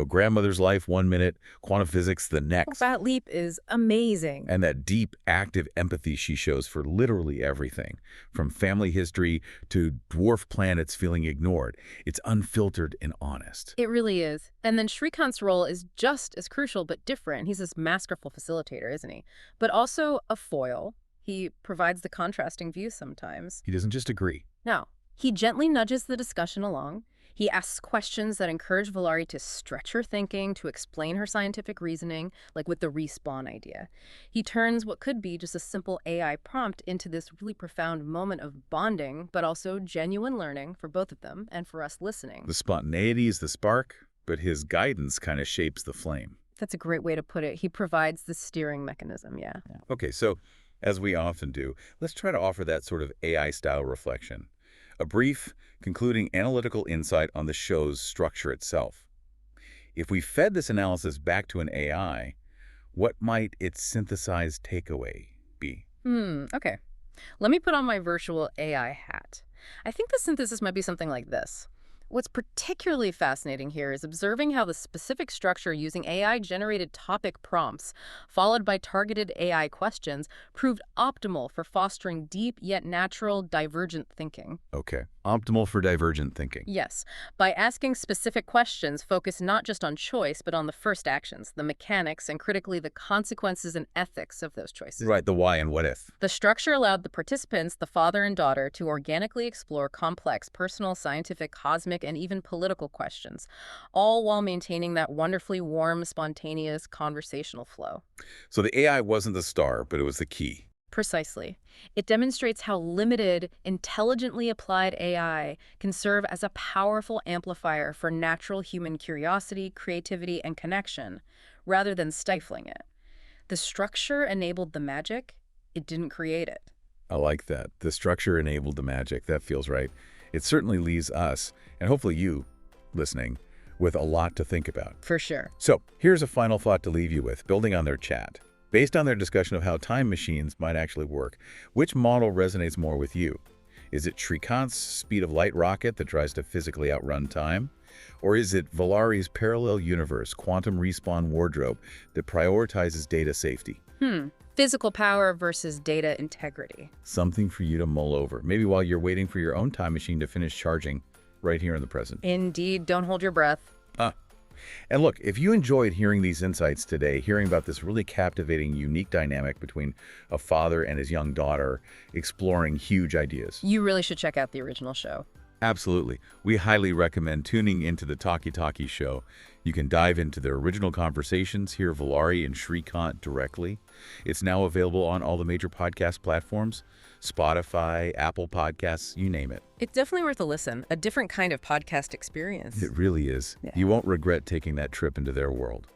grandmother's life 1 minute, quantum physics the next. That leap is amazing. And that deep, active empathy she shows for literally everything, from family history to dwarf planets feeling ignored. It's unfiltered and honest. It really is. And then Shrikant's role is just as crucial but different. He's this masterful facilitator, isn't he? But also a foil. He provides the contrasting views sometimes. He doesn't just agree. No. He gently nudges the discussion along. He asks questions that encourage Vallari to stretch her thinking, to explain her scientific reasoning, like with the respawn idea. He turns what could be just a simple AI prompt into this really profound moment of bonding, but also genuine learning for both of them and for us listening. The spontaneity is the spark, but his guidance kind of shapes the flame. That's a great way to put it. He provides the steering mechanism, yeah. Okay, so as we often do, let's try to offer that sort of AI-style reflection. A brief, concluding analytical insight on the show's structure itself. If we fed this analysis back to an AI, what might its synthesized takeaway be? Okay. Let me put on my virtual AI hat. I think the synthesis might be something like this. What's particularly fascinating here is observing how the specific structure using AI-generated topic prompts, followed by targeted AI questions, proved optimal for fostering deep yet natural divergent thinking. Okay, optimal for divergent thinking. Yes. By asking specific questions focused not just on choice, but on the first actions, the mechanics, and critically the consequences and ethics of those choices. Right, the why and what if. The structure allowed the participants, the father and daughter, to organically explore complex, personal, scientific, cosmic, and even political questions, all while maintaining that wonderfully warm, spontaneous conversational flow. So the AI wasn't the star, but it was the key. Precisely. It demonstrates how limited, intelligently applied AI can serve as a powerful amplifier for natural human curiosity, creativity, and connection, rather than stifling it. The structure enabled the magic. It didn't create it. I like that. The structure enabled the magic. That feels right. It certainly leaves us, and hopefully you, listening, with a lot to think about. For sure. So here's a final thought to leave you with, building on their chat. Based on their discussion of how time machines might actually work, which model resonates more with you? Is it Shrikant's speed of light rocket that tries to physically outrun time? Or is it Vallari's parallel universe quantum respawn wardrobe that prioritizes data safety? Physical power versus data integrity. Something for you to mull over, maybe while you're waiting for your own time machine to finish charging right here in the present. Indeed, don't hold your breath. And look, if you enjoyed hearing these insights today, hearing about this really captivating, unique dynamic between a father and his young daughter exploring huge ideas. You really should check out the original show. Absolutely. We highly recommend tuning into the Talkie Show. You can dive into their original conversations, hear Vallari and Shrikant directly. It's now available on all the major podcast platforms, Spotify, Apple Podcasts, you name it. It's definitely worth a listen, a different kind of podcast experience. It really is. Yeah. You won't regret taking that trip into their world.